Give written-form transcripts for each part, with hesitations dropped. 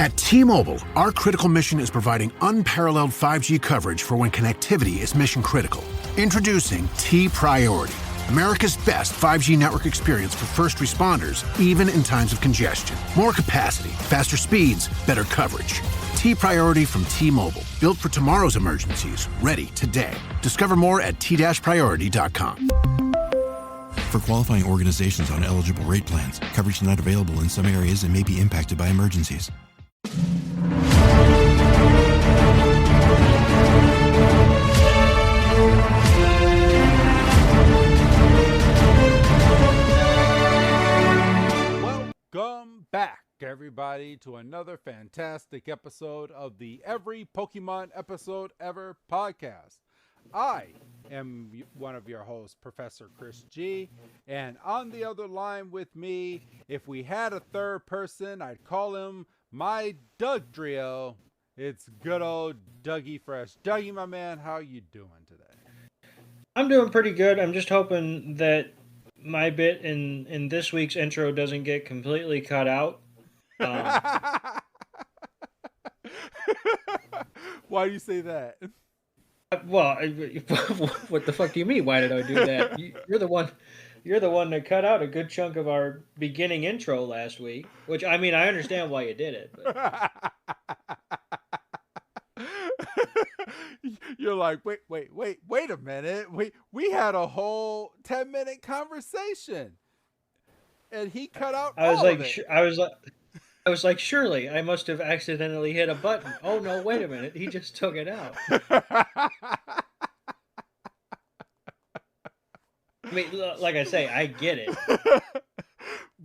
At T-Mobile, our critical mission is providing unparalleled 5G coverage for when connectivity is mission critical. Introducing T-Priority, America's best 5G network experience for first responders, even in times of congestion. More capacity, faster speeds, better coverage. T-Priority from T-Mobile, built for tomorrow's emergencies, ready today. Discover more at t-priority.com. For qualifying organizations on eligible rate plans, coverage not available in some areas and may be impacted by emergencies. Welcome back, everybody, to another fantastic episode of the Every Pokemon Episode Ever podcast. I am one of your hosts, Professor Chris G, and on the other line with me, if we had a third person, I'd call him my Doug Trio. It's good old Dougie Fresh. Dougie, my man, how you doing today? I'm doing pretty good. I'm just hoping that my bit in this week's intro doesn't get completely cut out. Why do you say that? Well, what the fuck do you mean? Why did I do that? You're the one that cut out a good chunk of our beginning intro last week. Which, I mean, I understand why you did it. But... You're like, wait a minute. We had a whole 10-minute conversation, and he cut out all of it. I was like, surely I must have accidentally hit a button. Oh no, wait a minute. He just took it out. I mean, like I say, I get it.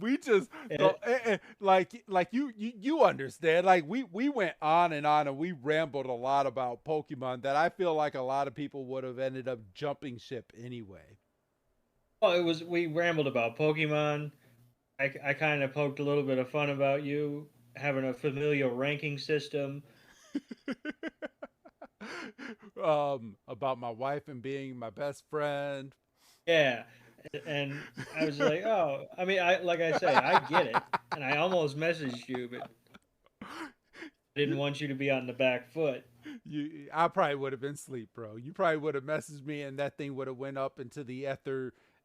We just like you understand. Like we went on, and we rambled a lot about Pokemon that I feel like a lot of people would have ended up jumping ship anyway. Well, we rambled about Pokemon. I kind of poked a little bit of fun about you having a familial ranking system. About my wife and being my best friend. Yeah. And I was like, oh, I mean, I get it. And I almost messaged you, but I didn't want you to be on the back foot. I probably would have been asleep, bro. You probably would have messaged me, and that thing would have went up into the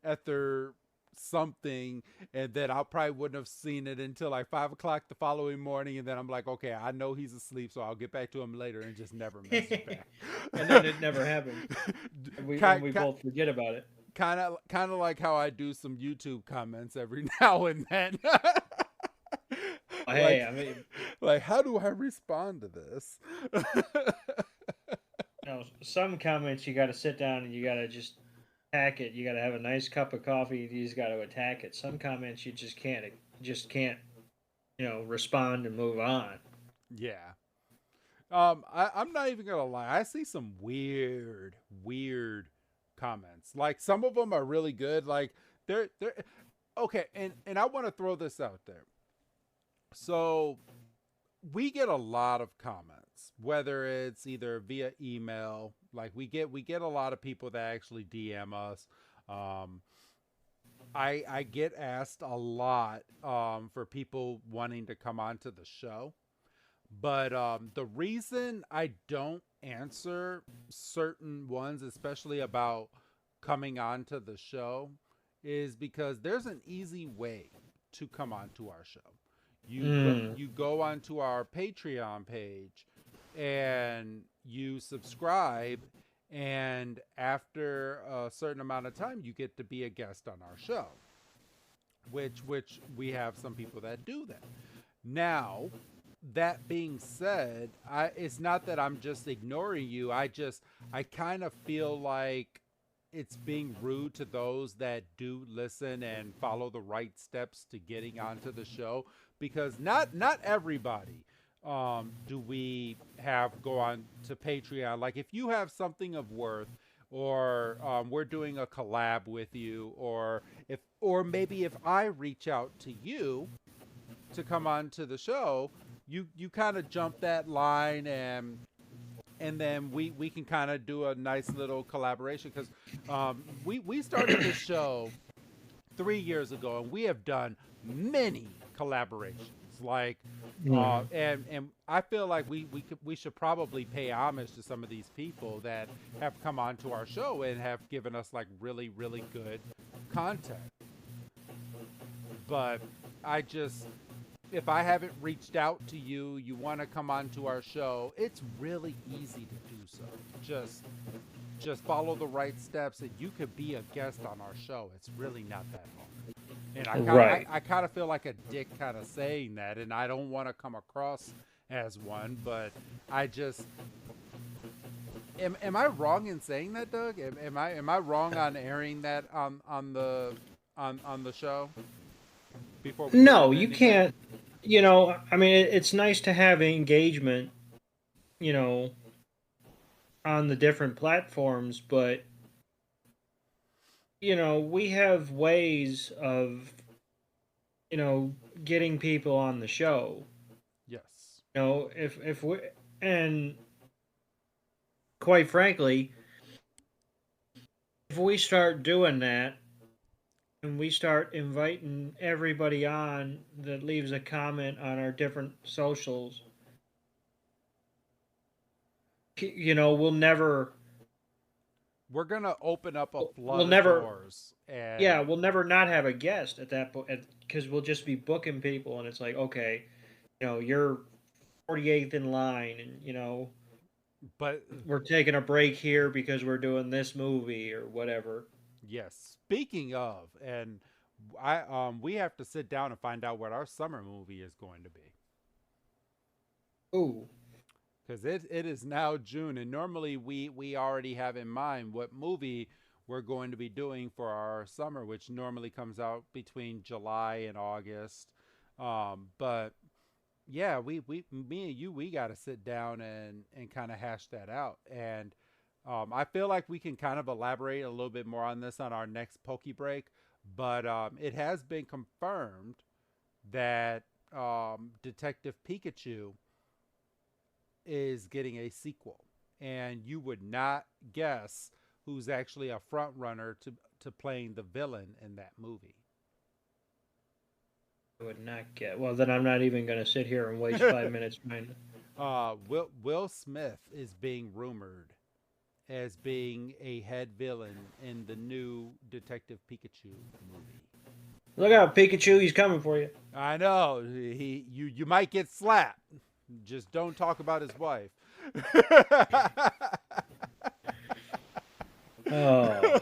ether something, and then I probably wouldn't have seen it until like 5 o'clock the following morning, and then I'm like, okay, I know he's asleep, so I'll get back to him later, and just never message back. And then it never happened. And we both forget about it. Kind of like how I do some YouTube comments every now and then. Hey, I mean, like, how do I respond to this? Some comments you got to sit down and you got to just attack it. You got to have a nice cup of coffee. You just got to attack it. Some comments you just can't, respond and move on. Yeah. I'm not even gonna lie. I see some weird comments. Like, some of them are really good. Like, they're okay. And I want to throw this out there. So we get a lot of comments, whether it's either via email. Like, we get a lot of people that actually DM us. I get asked a lot for people wanting to come onto the show. But the reason I don't answer certain ones, especially about coming onto the show, is because there's an easy way to come onto our show. You go onto our Patreon page and you subscribe, and after a certain amount of time, you get to be a guest on our show, which we have some people that do that. Now, that being said, it's not that I'm just ignoring you. I kind of feel like it's being rude to those that do listen and follow the right steps to getting onto the show, because not everybody do we have go on to Patreon. Like, if you have something of worth, or we're doing a collab with you, or maybe if I reach out to you to come on to the show, you kind of jump that line, and then we can kind of do a nice little collaboration, because we started this show 3 years ago, and we have done many collaborations. Like, Mm. and I feel like we should probably pay homage to some of these people that have come onto our show and have given us like really really good content. But I just, if I haven't reached out to you, you want to come onto our show, it's really easy to do so. Just just follow the right steps and you could be a guest on our show. It's really not that hard. And Right. I kind of feel like a dick kind of saying that, and I don't want to come across as one, but I just am I wrong in saying that, Doug? Am I wrong on airing that on the show before we get No, into you anything? can't. I mean, it's nice to have engagement, you know, on the different platforms, but we have ways of, you know, getting people on the show. Yes. If we and quite frankly, if we start doing that and we start inviting everybody on that leaves a comment on our different socials, we'll never We're gonna open up a we'll flood of never doors, and yeah, we'll never not have a guest at that point because we'll just be booking people and it's like, okay, you're 48th in line and but we're taking a break here because we're doing this movie or whatever. yes. Speaking of, and I we have to sit down and find out what our summer movie is going to be. Ooh, Because it is now June, and normally we already have in mind what movie we're going to be doing for our summer, which normally comes out between July and August. But yeah, we me and you we got to sit down and kind of hash that out. And I feel like we can kind of elaborate a little bit more on this on our next Pokey Break. But it has been confirmed that Detective Pikachu is getting a sequel, and you would not guess who's actually a front runner to playing the villain in that movie. I would not get. Well, then I'm not even going to sit here and waste 5 minutes trying to. Will Smith is being rumored as being a head villain in the new Detective Pikachu movie. Look out, Pikachu! He's coming for you. I know you might get slapped. Just don't talk about his wife. Oh,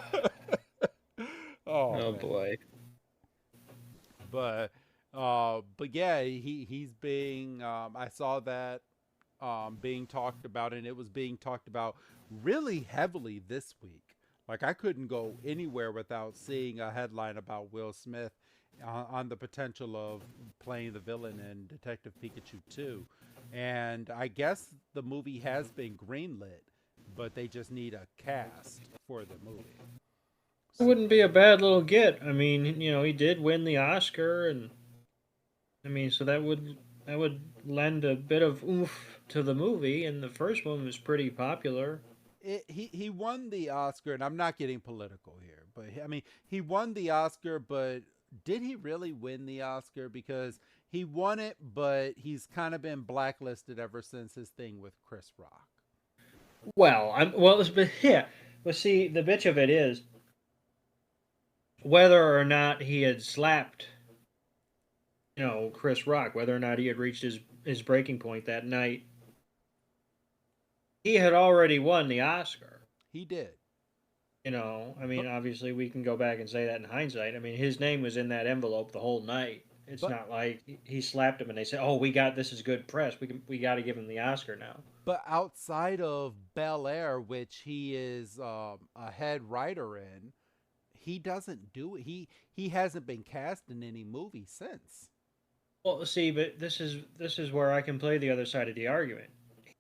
Oh oh man. boy. But yeah, he's being I saw that being talked about, and it was being talked about really heavily this week. Like I couldn't go anywhere without seeing a headline about Will Smith on the potential of playing the villain in Detective Pikachu 2. And I guess the movie has been greenlit, but they just need a cast for the movie. It So wouldn't be a bad little get. I mean, he did win the Oscar, and I mean, so that would lend a bit of oomph to the movie. And the first one was pretty popular. he won the Oscar, and I'm not getting political here, but I mean he won the Oscar, but did he really win the Oscar? Because he won it, but he's kind of been blacklisted ever since his thing with Chris Rock. But yeah. But see, the bitch of it is whether or not he had slapped, Chris Rock, whether or not he had reached his breaking point that night. He had already won the Oscar. He did, I mean, but obviously we can go back and say that in hindsight. I mean, his name was in that envelope the whole night. It's but not like he slapped him and they said, "Oh, we got this is good press. We got to give him the Oscar now." but outside of Bel Air, which he is a head writer in, he doesn't do it. He hasn't been cast in any movie since. Well, see, but this is where I can play the other side of the argument.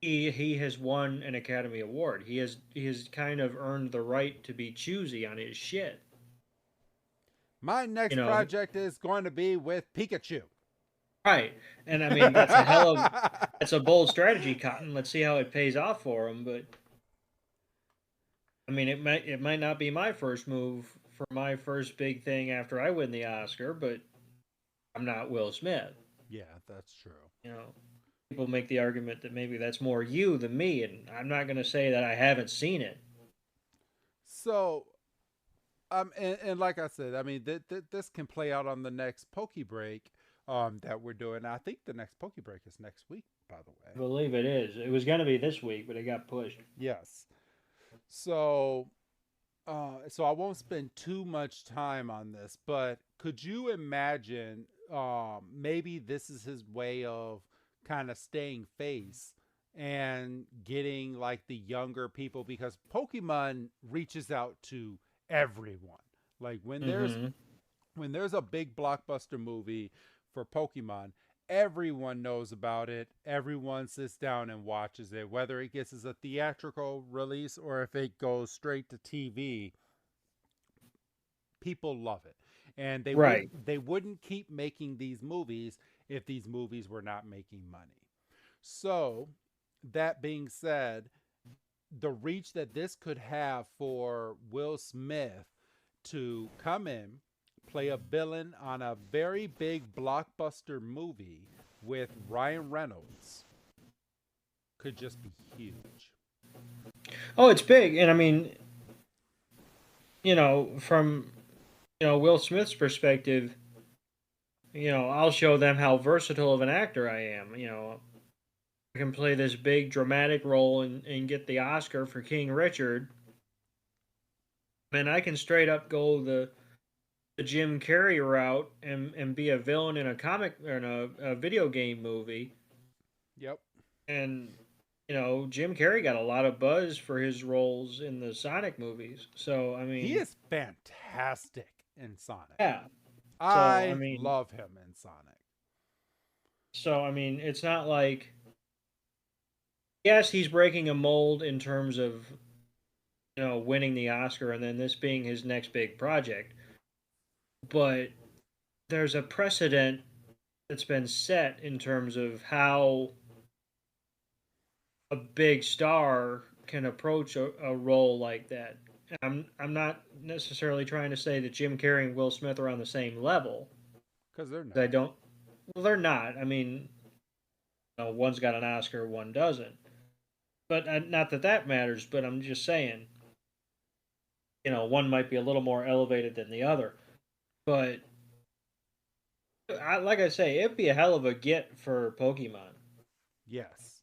He has won an Academy Award. He has kind of earned the right to be choosy on his shit. My You next know, project is going to be with Pikachu. right? And I mean, that's a bold strategy, Cotton. Let's see how it pays off for him. But I mean, it might not be my first move for my first big thing after I win the Oscar, but I'm not Will Smith. Yeah, that's true. You know, people make the argument that maybe that's more you than me, and I'm not going to say that I haven't seen it. So, and like I said, I mean, this can play out on the next Poke Break that we're doing. I think the next Poke Break is next week, by the I way. believe it is. It was going to be this week, but it got pushed. Yes. So, so I won't spend too much time on this, but could you imagine maybe this is his way of kind of staying face and getting like the younger people, because Pokemon reaches out to everyone. Like Mm-hmm. when there's a big blockbuster movie for Pokemon, everyone knows about it. Everyone sits down and watches it, whether it gets as a theatrical release or if it goes straight to TV. People love it, and Right. they wouldn't keep making these movies if these movies were not making money. So, that being said, the reach that this could have for Will Smith to come in, play a villain on a very big blockbuster movie with Ryan Reynolds could just be huge. Oh, it's big, and I mean, from Will Smith's perspective, I'll show them how versatile of an actor I am. I can play this big dramatic role and get the Oscar for King Richard. And I can straight up go the Jim Carrey route and be a villain in a comic or in a video game movie. Yep. And Jim Carrey got a lot of buzz for his roles in the Sonic movies. So I He mean, is fantastic in Sonic. yeah. So I I mean, love him in Sonic. it's not like, yes, he's breaking a mold in terms of winning the Oscar and then this being his next big project. But there's a precedent that's been set in terms of how a big star can approach a role like that. I'm not necessarily trying to say that Jim Carrey and Will Smith are on the same level. Because they're I not. don't. Well, they're not. I mean, one's got an Oscar, one doesn't. But not that that matters. But I'm just saying, one might be a little more elevated than the other. But like I say, it'd be a hell of a get for Pokemon. Yes.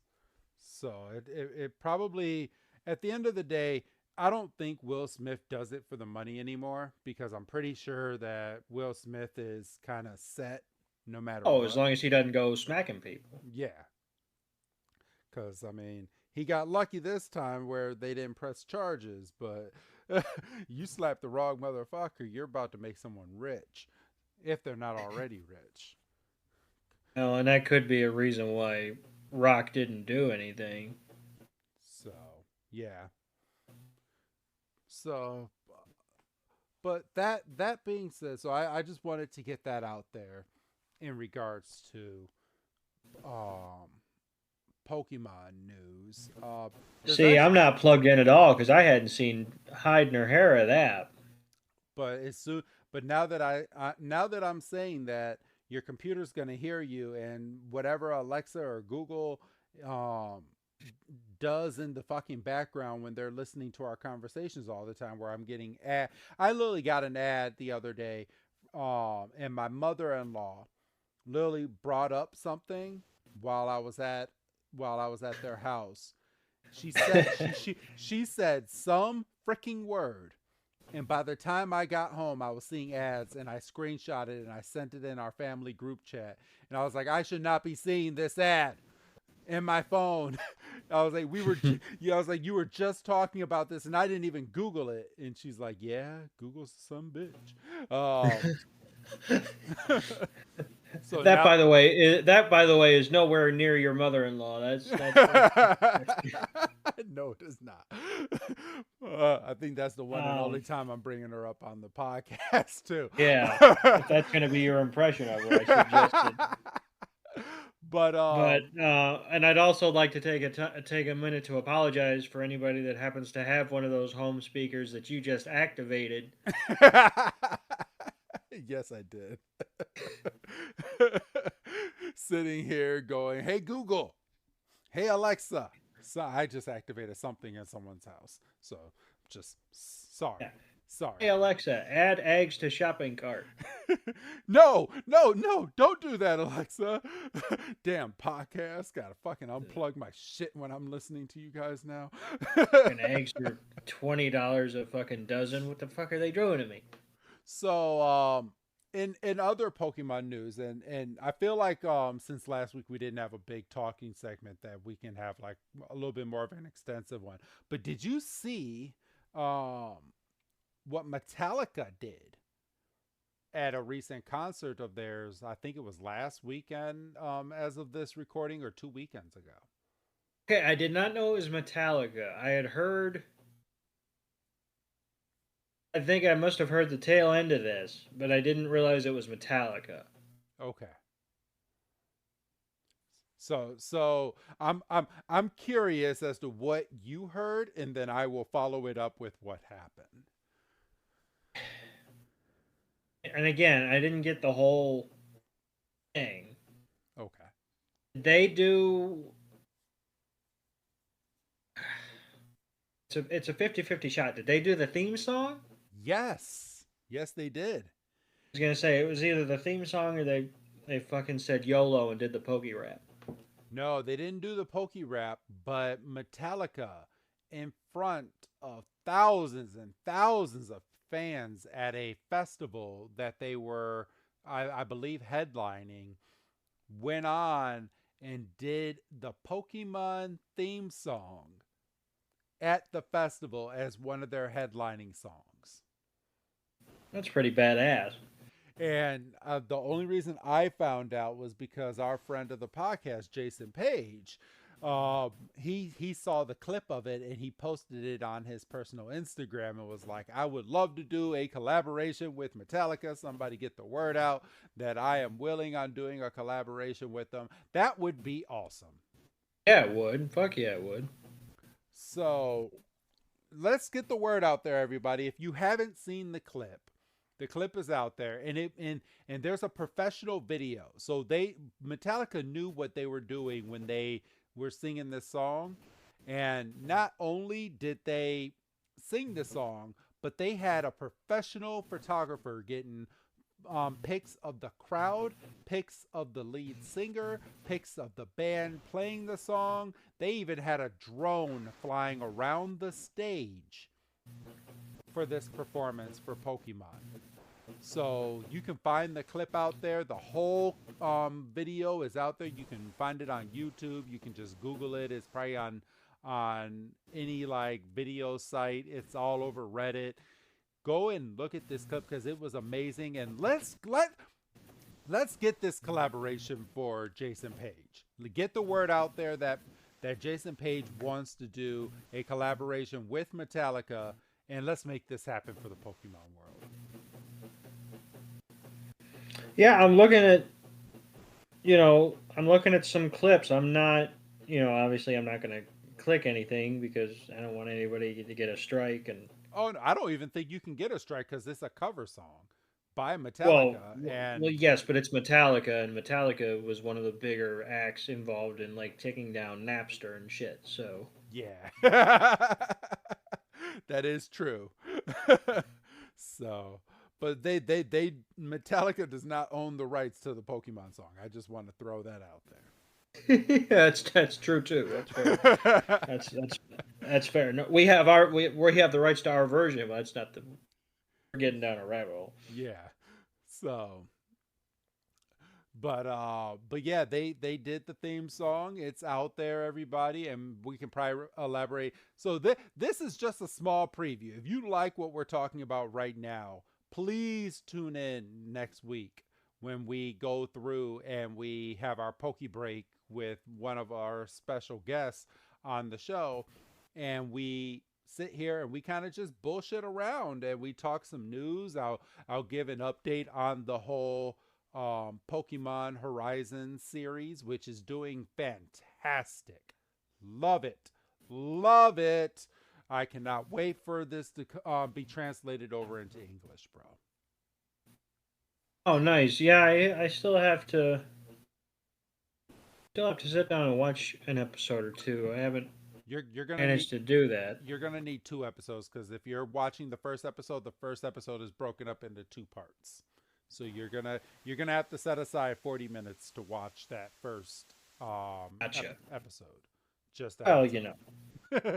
So it probably, at the end of the day, I don't think Will Smith does it for the money anymore, because I'm pretty sure that Will Smith is kind of set no matter Oh, as what. long as he doesn't go smacking people. Yeah. Because, I mean, he got lucky this time where they didn't press charges, but you slap the wrong motherfucker, you're about to make someone rich if they're not already rich. And that could be a reason why Rock didn't do anything. So, yeah. So, but that being said, so I just wanted to get that out there in regards to um Pokemon news. There's See, I'm actually, not plugged in at all because I hadn't seen hide nor hair of that. but it's soon. But now that I'm saying that, your computer's gonna hear you, and whatever Alexa or Google um does in the fucking background when they're listening to our conversations all the time, where I'm getting ad. I literally got an ad the other day, and my mother-in-law literally brought up something while I was at their house. She said some freaking word, and by the time I got home, I was seeing ads, and I screenshot it and I sent it in our family group chat. And I was like, I should not be seeing this ad in my phone. I was like, yeah, I was like, you were just talking about this, and I didn't even Google it. And she's like, yeah, Google's some bitch. So That, now, by the way, is nowhere near your mother-in-law. That's no, it is not. I think that's the one and only um, time I'm bringing her up on the podcast too. yeah. If that's going to be your impression of her, I suggested. But But and I'd also like to take a minute to apologize for anybody that happens to have one of those home speakers that you just activated. yes, I did. sitting here going, "Hey Google, hey Alexa." So I just activated something in someone's house. So just sorry. Yeah. Sorry. Hey Alexa, add eggs to shopping cart. No, no, no, don't do that, Alexa. Damn podcast. Gotta fucking unplug my shit when I'm listening to you guys now. And eggs are $20 a fucking dozen. What the fuck are they doing to me? So in other Pokemon news, and I feel like since last week we didn't have a big talking segment, that we can have like a little bit more of an extensive one. But did you see what Metallica did at a recent concert of theirs? I think it was last weekend, as of this recording, or 2 weekends ago. Okay, I did not know it was Metallica. I had heard. I think I must have heard the tail end of this, but I didn't realize it was Metallica. Okay. So I'm curious as to what you heard, and then I will follow it up with what happened. And again, I didn't get the whole thing. Okay. They do. It's a 50-50 shot. Did they do the theme song? Yes. Yes, they did. I was gonna say it was either the theme song or they fucking said YOLO and did the pokey rap. No, they didn't do the pokey rap, but Metallica, in front of thousands and thousands of fans at a festival that they were, I believe, headlining, went on and did the Pokemon theme song at the festival as one of their headlining songs. That's pretty badass. And the only reason I found out was because our friend of the podcast, Jason Page, he saw the clip of it and he posted it on his personal Instagram and was like, "I would love to do a collaboration with Metallica. Somebody get the word out that I am willing on doing a collaboration with them. That would be awesome." Yeah, it would. Fuck yeah, it would. So let's get the word out there, everybody. If you haven't seen the clip is out there, and there's a professional video. So Metallica knew what they were doing when they were singing this song, and not only did they sing the song, but they had a professional photographer getting pics of the crowd, pics of the lead singer, pics of the band playing the song. They even had a drone flying around the stage for this performance for Pokemon. So you can find the clip out there. The whole video is out there. You can find it on YouTube. You can just Google it. It's probably on any like video site. It's all over Reddit. Go and look at this clip because it was amazing. And let's get this collaboration for Jason Page. Get the word out there that Jason Page wants to do a collaboration with Metallica, and let's make this happen for the Pokemon world. Yeah, I'm looking at some clips. I'm not, obviously I'm not going to click anything because I don't want anybody to get a strike. And Oh, no, I don't even think you can get a strike because it's a cover song by Metallica. well, yes, but it's Metallica, and Metallica was one of the bigger acts involved in like taking down Napster and shit. So yeah, that is true. So, but they Metallica does not own the rights to the Pokemon song. I just want to throw that out there. yeah, that's true too. That's fair. that's fair. No, we have the rights to our version, but that's not we're getting down a rabbit hole. Yeah. So, but yeah, they did the theme song. It's out there, everybody, and we can probably elaborate. So this is just a small preview. If you like what we're talking about right now, please tune in next week when we go through and we have our Poke Break with one of our special guests on the show, and we sit here and we kind of just bullshit around and we talk some news. I'll give an update on the whole Pokemon Horizon series, which is doing fantastic. Love it. I cannot wait for this to be translated over into English, bro. Oh, nice. Yeah, I still have to. Still have to sit down and watch an episode or two. I haven't You're gonna need managed to do that. you're gonna need 2 episodes because if you're watching the first episode is broken up into 2 parts. So you're gonna have to set aside 40 minutes to watch that first Gotcha. episode. Just that. Well,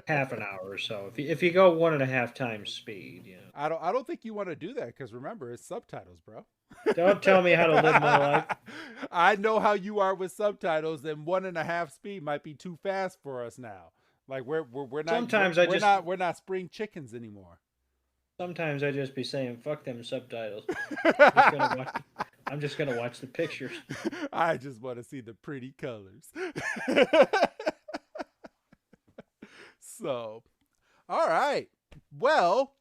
half an hour or so. If you go 1.5 times speed, I don't think you want to do that because remember it's subtitles, bro. Don't tell me how to live my life. I know how you are with subtitles, and 1.5 speed might be too fast for us now. Like we're not. Sometimes we're not spring chickens anymore. Sometimes I just be saying, "Fuck them subtitles." I'm just gonna watch the pictures. I just want to see the pretty colors. So, all right. Well,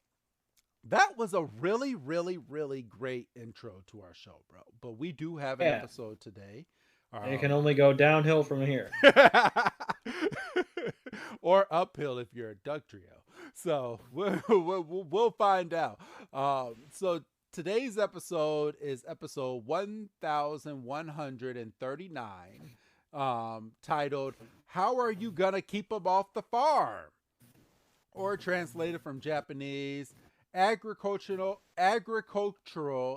that was a really, really, really great intro to our show, bro. But we do have an episode today. It can only go downhill from here. Or uphill if you're a Doug Trio. So we'll find out. So today's episode is episode 1139, titled, How Are You Gonna Keep Them Off the Farm? Or translated from Japanese, agricultural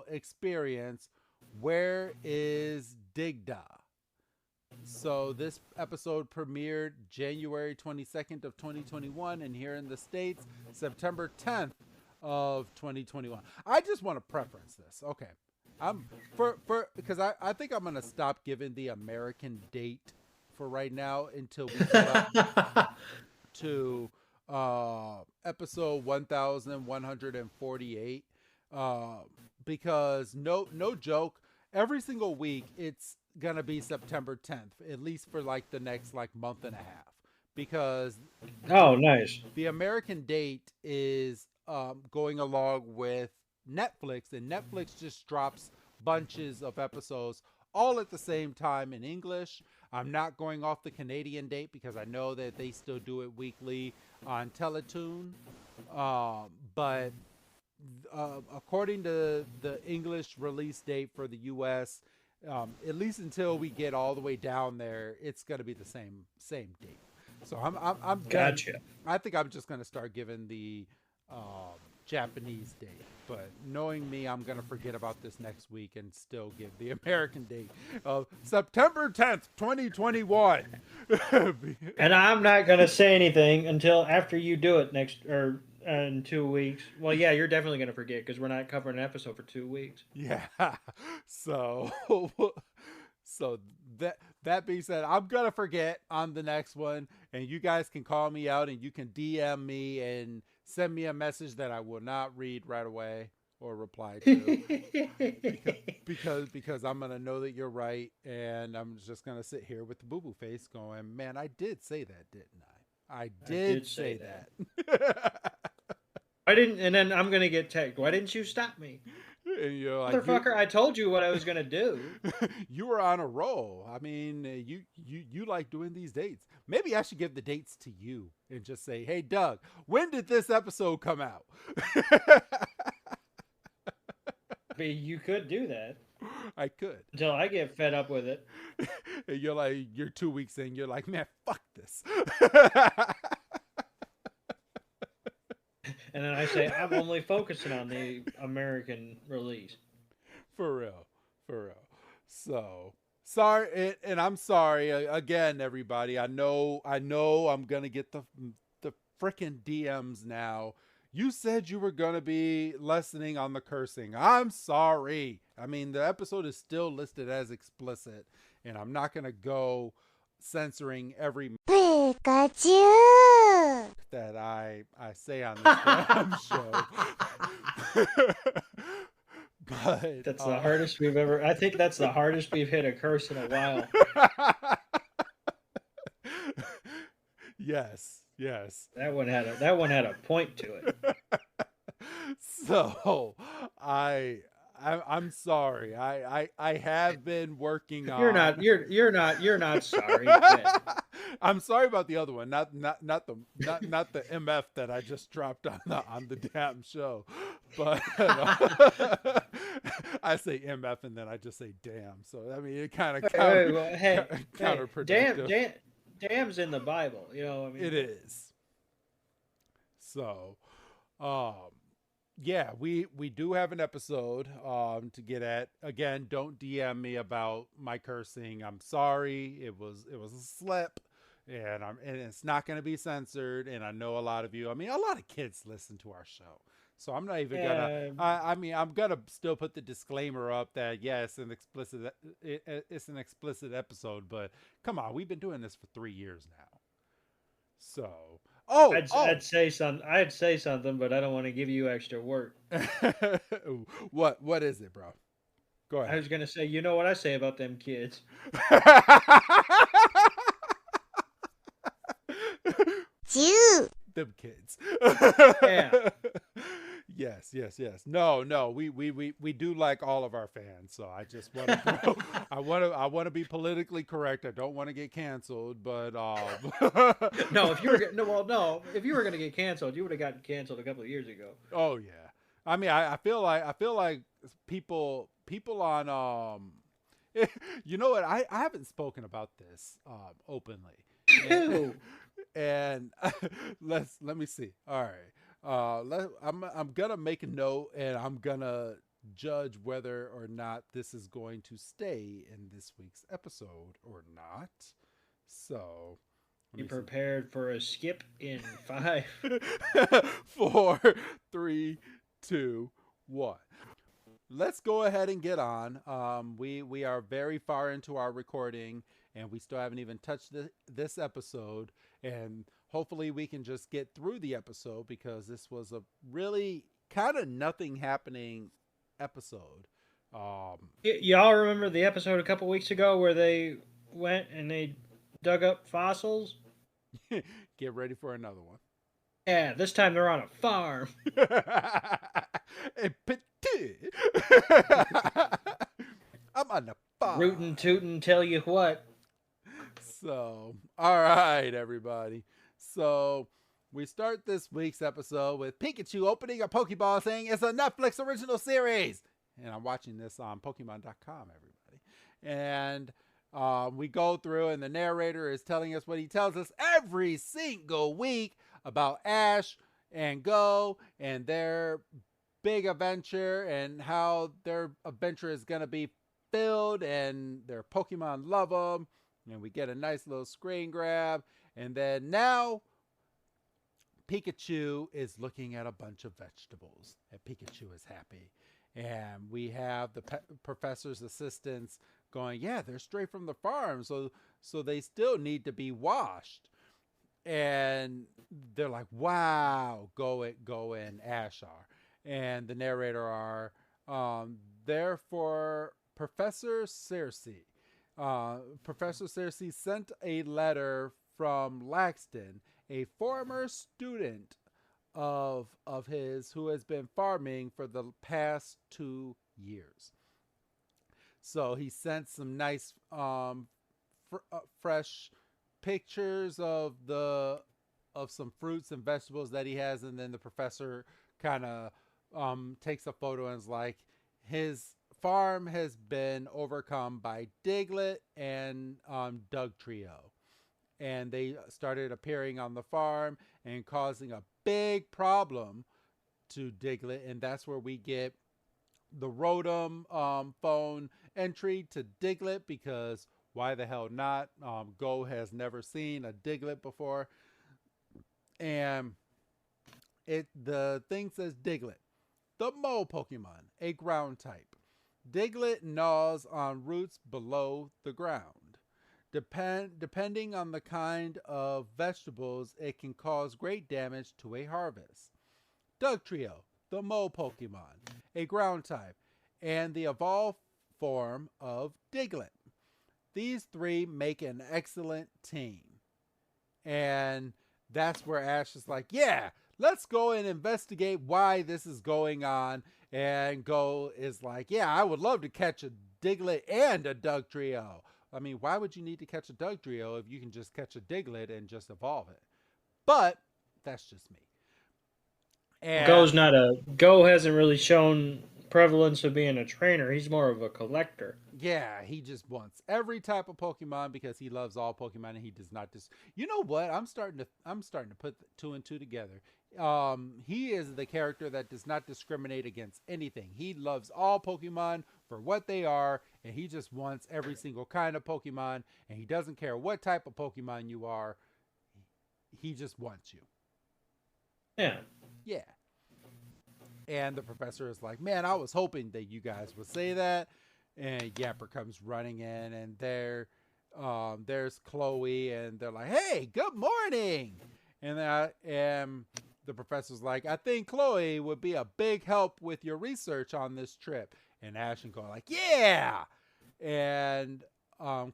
experience, Where is Diglet? So this episode premiered January 22nd of 2021, and here in the States, September 10th of 2021. I just want to preference this. Okay. Because I think I'm going to stop giving the American date for right now until we get up to episode 1148. Because no joke, every single week it's gonna be September 10th, at least for like the next month and a half, because nice, the American date is going along with Netflix, and Netflix just drops bunches of episodes all at the same time in English. I'm not going off the Canadian date because I know that they still do it weekly on Teletoon, but according to the English release date for the US, at least until we get all the way down there, it's going to be the same date. So I'm gotcha. I think I'm just going to start giving the Japanese date, but knowing me, I'm going to forget about this next week and still give the American date of September 10th, 2021. And I'm not going to say anything until after you do it in 2 weeks. Well, yeah, you're definitely going to forget because we're not covering an episode for 2 weeks. Yeah. So that being said, I'm going to forget on the next one, and you guys can call me out and you can DM me and send me a message that I will not read right away or reply to because I'm going to know that you're right, and I'm just going to sit here with the boo-boo face going, man, I did say that, didn't I? I did say that. I didn't, and then I'm gonna get tagged. Why didn't you stop me? And you're like, motherfucker, I told you what I was gonna do. You were on a roll. I mean, you like doing these dates. Maybe I should give the dates to you and just say, hey, Doug, when did this episode come out? You could do that. I could. Until I get fed up with it. And you're 2 weeks in, you're like, man, fuck this. And then I say, I'm only focusing on the American release. For real. So, sorry, and I'm sorry again, everybody. I know I'm going to get the frickin' DMs now. You said you were going to be lessening on the cursing. I'm sorry. I mean, the episode is still listed as explicit, and I'm not going to go censoring every Pikachu that I say on this damn show. But that's the hardest we've ever. I think that's the hardest we've hit a curse in a while. Yes. That one had a point to it. So I'm sorry. I have been working on. You're not sorry. I'm sorry about the other one, not the MF that I just dropped on the damn show, but I say MF and then I just say damn. So I mean, it kind of Hey, counterproductive. damn's in the Bible. You know, I mean, It is. So, um, yeah, we do have an episode to get at. Again, don't DM me about my cursing. I'm sorry. It was a slip, and it's not going to be censored. And I know a lot of you. I mean, a lot of kids listen to our show, so I'm not even gonna. I mean, I'm gonna still put the disclaimer up that yes, it's an explicit episode. But come on, we've been doing this for 3 years now. So, I'd say something, but I don't want to give you extra work. What is it, bro? Go ahead. I was gonna say, you know what I say about them kids. Them kids. Yeah. Yes. No. We do like all of our fans. So I just want to I want to be politically correct. I don't want to get canceled, but No, if you were gonna get canceled, you would have gotten canceled a couple of years ago. Oh yeah. I mean, I feel like people on you know what? I haven't spoken about this openly. And let me see. All right. I'm gonna make a note, and I'm gonna judge whether or not this is going to stay in this week's episode or not. So, You prepared for a skip in 5, 4, 3, 2, 1. Let's go ahead and get on. We are very far into our recording, and we still haven't even touched this episode. And hopefully we can just get through the episode, because this was a really kind of nothing happening episode. Y'all remember the episode a couple weeks ago where they went and they dug up fossils? Get ready for another one. Yeah, this time they're on a farm. I'm on the farm. Rootin' tootin', tell you what. So, all right, everybody. So, we start this week's episode with Pikachu opening a Pokeball saying it's a Netflix original series. And I'm watching this on Pokemon.com, everybody. And we go through, and the narrator is telling us what he tells us every single week about Ash and Go and their big adventure, and how their adventure is going to be filled, and their Pokemon love them. And we get a nice little screen grab. And then now Pikachu is looking at a bunch of vegetables, and Pikachu is happy. And we have the professor's assistants going, yeah, they're straight from the farm, so they still need to be washed. And they're like, wow, Go and Ash are. And the narrator are, therefore, Professor Cersei. Professor Cersei sent a letter from Laxton, a former student of his who has been farming for the past 2 years. So he sent some nice fresh pictures of some fruits and vegetables that he has, and then the professor kind of takes a photo and is like, his farm has been overcome by Diglet and Doug Trio. And they started appearing on the farm and causing a big problem to Diglet. And that's where we get the Rotom phone entry to Diglet, because why the hell not? Go has never seen a Diglet before. And the thing says Diglet, the mole Pokemon, a ground type. Diglet gnaws on roots below the ground. Depending on the kind of vegetables, it can cause great damage to a harvest. Doug Trio, the mole Pokemon, a ground type, and the evolved form of Diglet. These three make an excellent team. And that's where Ash is like, yeah, let's go and investigate why this is going on. And Go is like, yeah, I would love to catch a Diglet and a Doug Trio. I mean, why would you need to catch a Dugtrio if you can just catch a Diglet and just evolve it? But that's just me. And Go hasn't really shown prevalence of being a trainer. He's more of a collector. yeah, he just wants every type of Pokemon because he loves all Pokemon and he does not just. You know what? I'm starting to put two and two together. He is the character that does not discriminate against anything. He loves all Pokemon for what they are, and he just wants every single kind of Pokemon, and he doesn't care what type of Pokemon you are. He just wants you. Yeah. Yeah. And the professor is like, man, I was hoping that you guys would say that. And Yapper comes running in, and there's Chloe, and they're like, hey, good morning. And the professor's like, I think Chloe would be a big help with your research on this trip. And Ash and Go like, yeah. And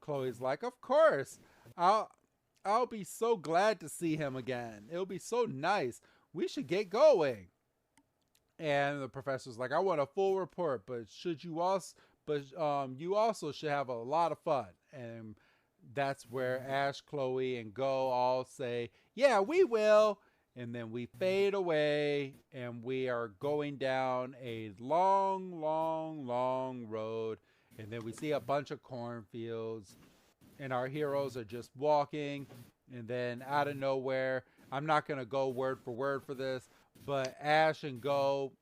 Chloe's like, of course. I'll be so glad to see him again. It'll be so nice. We should get going. And the professor's like, I want a full report, but you also should have a lot of fun. And that's where Ash, Chloe, and Go all say, yeah, we will. And then we fade away, and we are going down a long, long, long road. And then we see a bunch of cornfields, and our heroes are just walking. And then out of nowhere, I'm not going to go word for this, but Ash and Go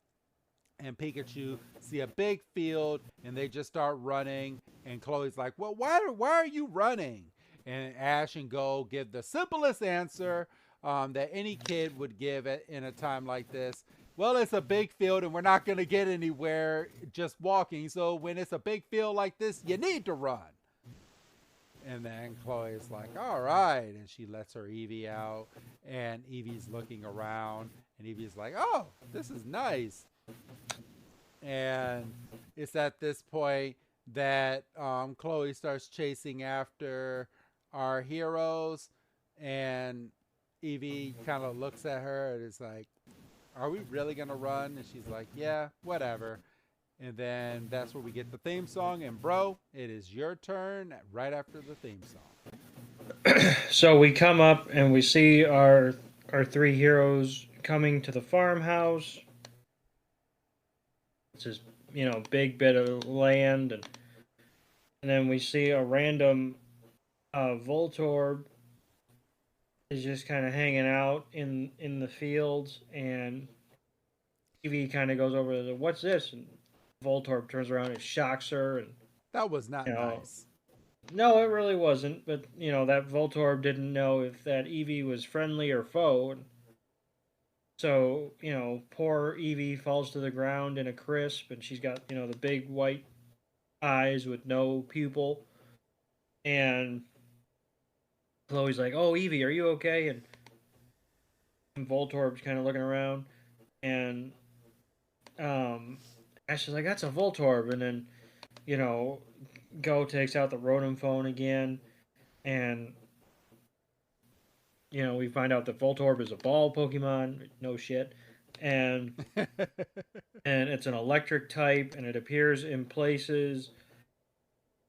and Pikachu see a big field, and they just start running. And Chloe's like, well, why are you running? And Ash and Go give the simplest answer that any kid would give in a time like this. Well, it's a big field, and we're not going to get anywhere just walking. So when it's a big field like this, you need to run. And then Chloe's like, all right. And she lets her Eevee out. And Eevee's looking around. And Eevee's like, oh, this is nice. And it's at this point that Chloe starts chasing after our heroes. And Eevee kind of looks at her and is like, are we really going to run? And she's like, yeah, whatever. And then that's where we get the theme song. And bro, it is your turn right after the theme song. So we come up and we see our three heroes coming to the farmhouse. It's this, big bit of land, and then we see a random Voltorb is just kind of hanging out in the fields, and Eevee kind of goes over to what's this? And Voltorb turns around and shocks her, and that was not nice. No, it really wasn't. But that Voltorb didn't know if that Eevee was friendly or foe. And so poor Eevee falls to the ground in a crisp, and she's got the big white eyes with no pupil. And Chloe's like, "Oh, Eevee, are you okay?" And Voltorb's kind of looking around, and Ash is like, "That's a Voltorb," and then Go takes out the Rotom phone again, and we find out that Voltorb is a ball Pokemon. No shit, and and it's an electric type, and it appears in places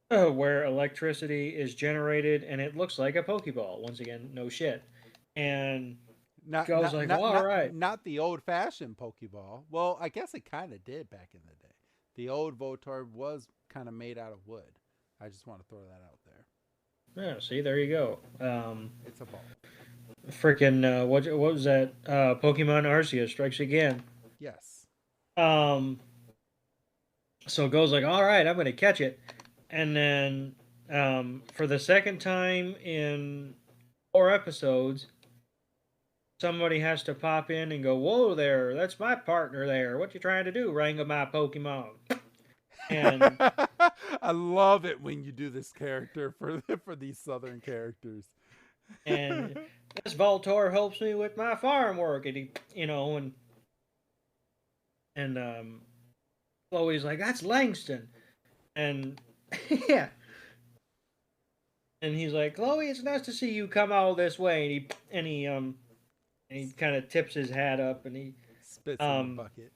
where electricity is generated, and it looks like a Pokeball. Once again, no shit, and Go's like, well, all right. Not the old-fashioned Pokeball. Well, I guess it kind of did back in the day. The old Voltorb was kind of made out of wood. I just want to throw that out there. Yeah, see, there you go. It's a ball. Freaking, what was that? Pokemon Arceus Strikes Again. Yes. So Go's like, all right, I'm going to catch it. And then, for the second time in 4 episodes, somebody has to pop in and go, whoa there, that's my partner there. What you trying to do, wrangle my Pokemon? And I love it when you do this character for these southern characters. And this Voltor helps me with my farm work, and he, and Chloe's like, that's Langston, and yeah, and he's like, Chloe, it's nice to see you come all this way, and he kind of tips his hat up, and he spits in the bucket,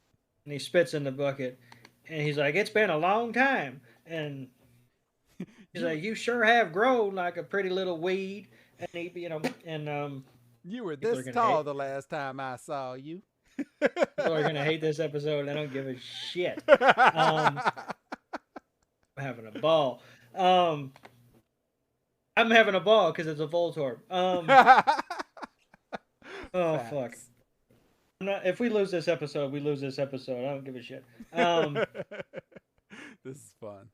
and he spits in the bucket, and he's like, it's been a long time, and He's like, you sure have grown like a pretty little weed. And he, you were people are this gonna tall hate. the last time I saw you. People are gonna hate this episode. And I don't give a shit. Um, I'm having a ball. Um, I'm having a ball because it's a Voltorb. Oh fuck. Facts. If we lose this episode, we lose this episode. I don't give a shit. Um, This is fun.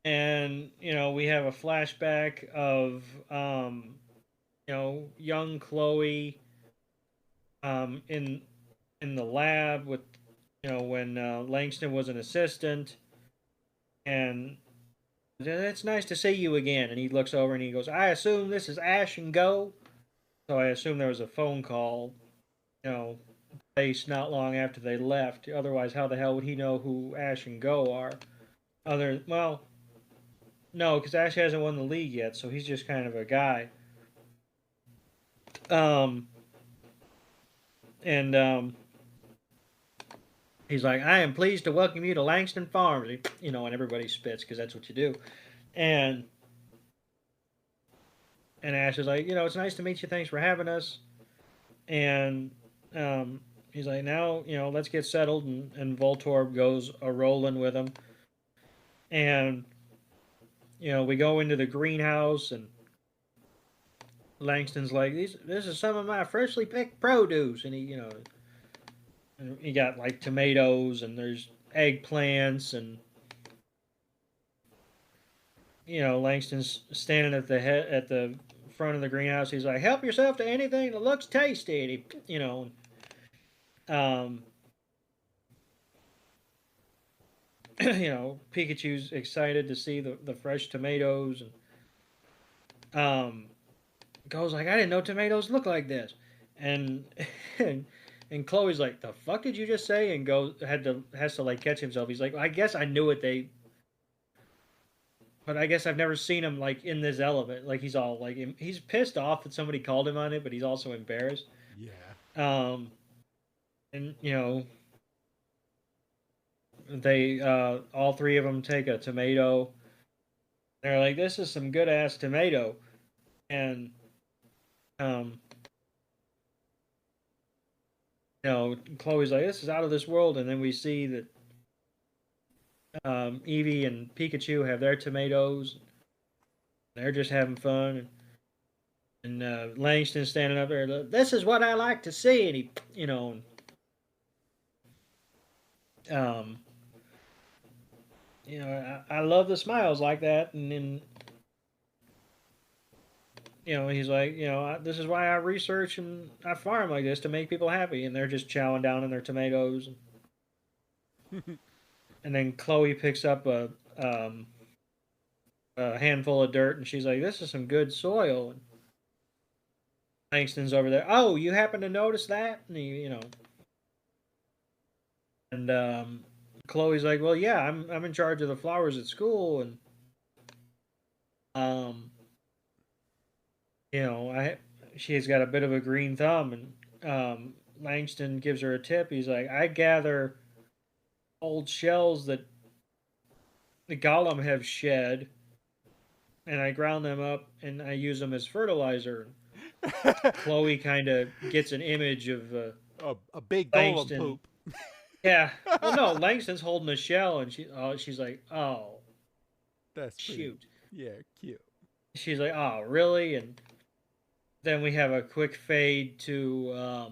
and we have a flashback of young Chloe in the lab with when Langston was an assistant, and it's nice to see you again. And he looks over and he goes, I assume this is Ash and Go. So I assume there was a phone call, placed not long after they left. Otherwise, how the hell would he know who Ash and Go are? Well, no, because Ash hasn't won the league yet, so he's just kind of a guy. And he's like, I am pleased to welcome you to Langston Farms. And everybody spits because that's what you do. And Ash is like, it's nice to meet you. Thanks for having us. And he's like, now, let's get settled. And Voltorb goes a-rolling with him. And, we go into the greenhouse, and Langston's like, this is some of my freshly picked produce. And he got like tomatoes, and there's eggplants, and Langston's standing at the front of the greenhouse. He's like, help yourself to anything that looks tasty. And Pikachu's excited to see the fresh tomatoes, and goes like, I didn't know tomatoes look like this. And and Chloe's like, the fuck did you just say? And has to like catch himself. He's like, well, I guess I knew it. But I guess I've never seen him like in this element. Like he's all like, he's pissed off that somebody called him on it, but he's also embarrassed. Yeah. And they all three of them take a tomato. They're like, this is some good ass tomato. And Chloe's like, this is out of this world. And then we see that Eevee and Pikachu have their tomatoes. They're just having fun. And Langston's standing up there. This is what I like to see. And he, I love the smiles like that. And then, he's like, this is why I research and I farm like this, to make people happy. And they're just chowing down on their tomatoes. And then Chloe picks up a handful of dirt, and she's like, this is some good soil. And Langston's over there. Oh, you happen to notice that? And and Chloe's like, well, yeah, I'm in charge of the flowers at school. And she's got a bit of a green thumb. And Langston gives her a tip. He's like, I gather old shells that the golem have shed, and I ground them up and I use them as fertilizer. Chloe kind of gets an image of a big Langston. golem poop. Yeah. Well, no, Langston's holding a shell, and she's like, oh, That's shoot. Yeah, cute. She's like, oh, really? And then we have a quick fade to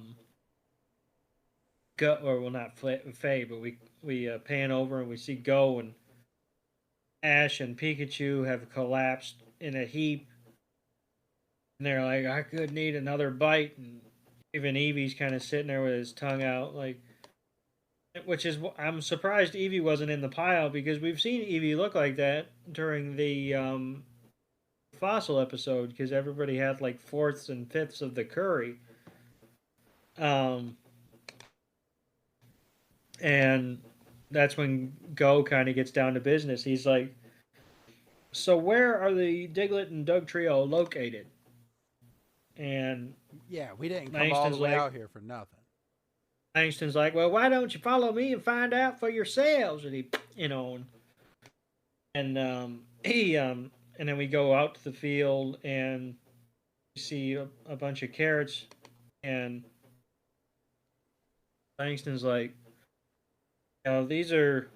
Go, or well, not fade, but we pan over and we see Go, and Ash and Pikachu have collapsed in a heap. And they're like, I could need another bite. And even Eevee's kind of sitting there with his tongue out, like, which is, I'm surprised Eevee wasn't in the pile, because we've seen Eevee look like that during the fossil episode, because everybody had like fourths and fifths of the curry. And that's when Go kind of gets down to business. He's like, so where are the Diglet and Doug trio located? And yeah, we didn't come all the way out here for nothing. Langston's like, well, why don't you follow me and find out for yourselves? And he, and he and then we go out to the field and we see a bunch of carrots, and Langston's like, these are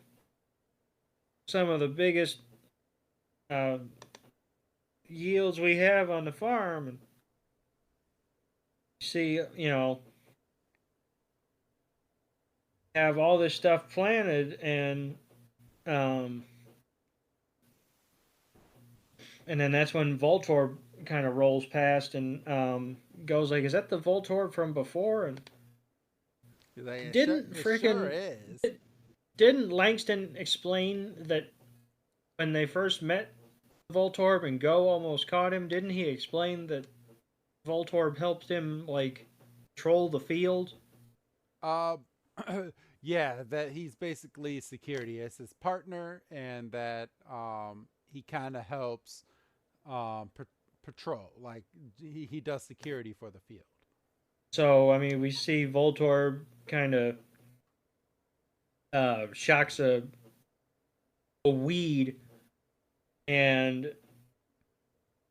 some of the biggest uh, yields we have on the farm, and see, have all this stuff planted, um, and then that's when Voltorb kind of rolls past and goes like, "Is that the Voltorb from before?" And Like, didn't it sure freaking is. didn't Langston explain that when they first met Voltorb and Go almost caught him? Didn't he explain that Voltorb helped him like control the field? Um, yeah, that he's basically security as his partner, and that he kind of helps patrol. Like he does security for the field. So I mean, we see Voltorb kind of shocks a weed, and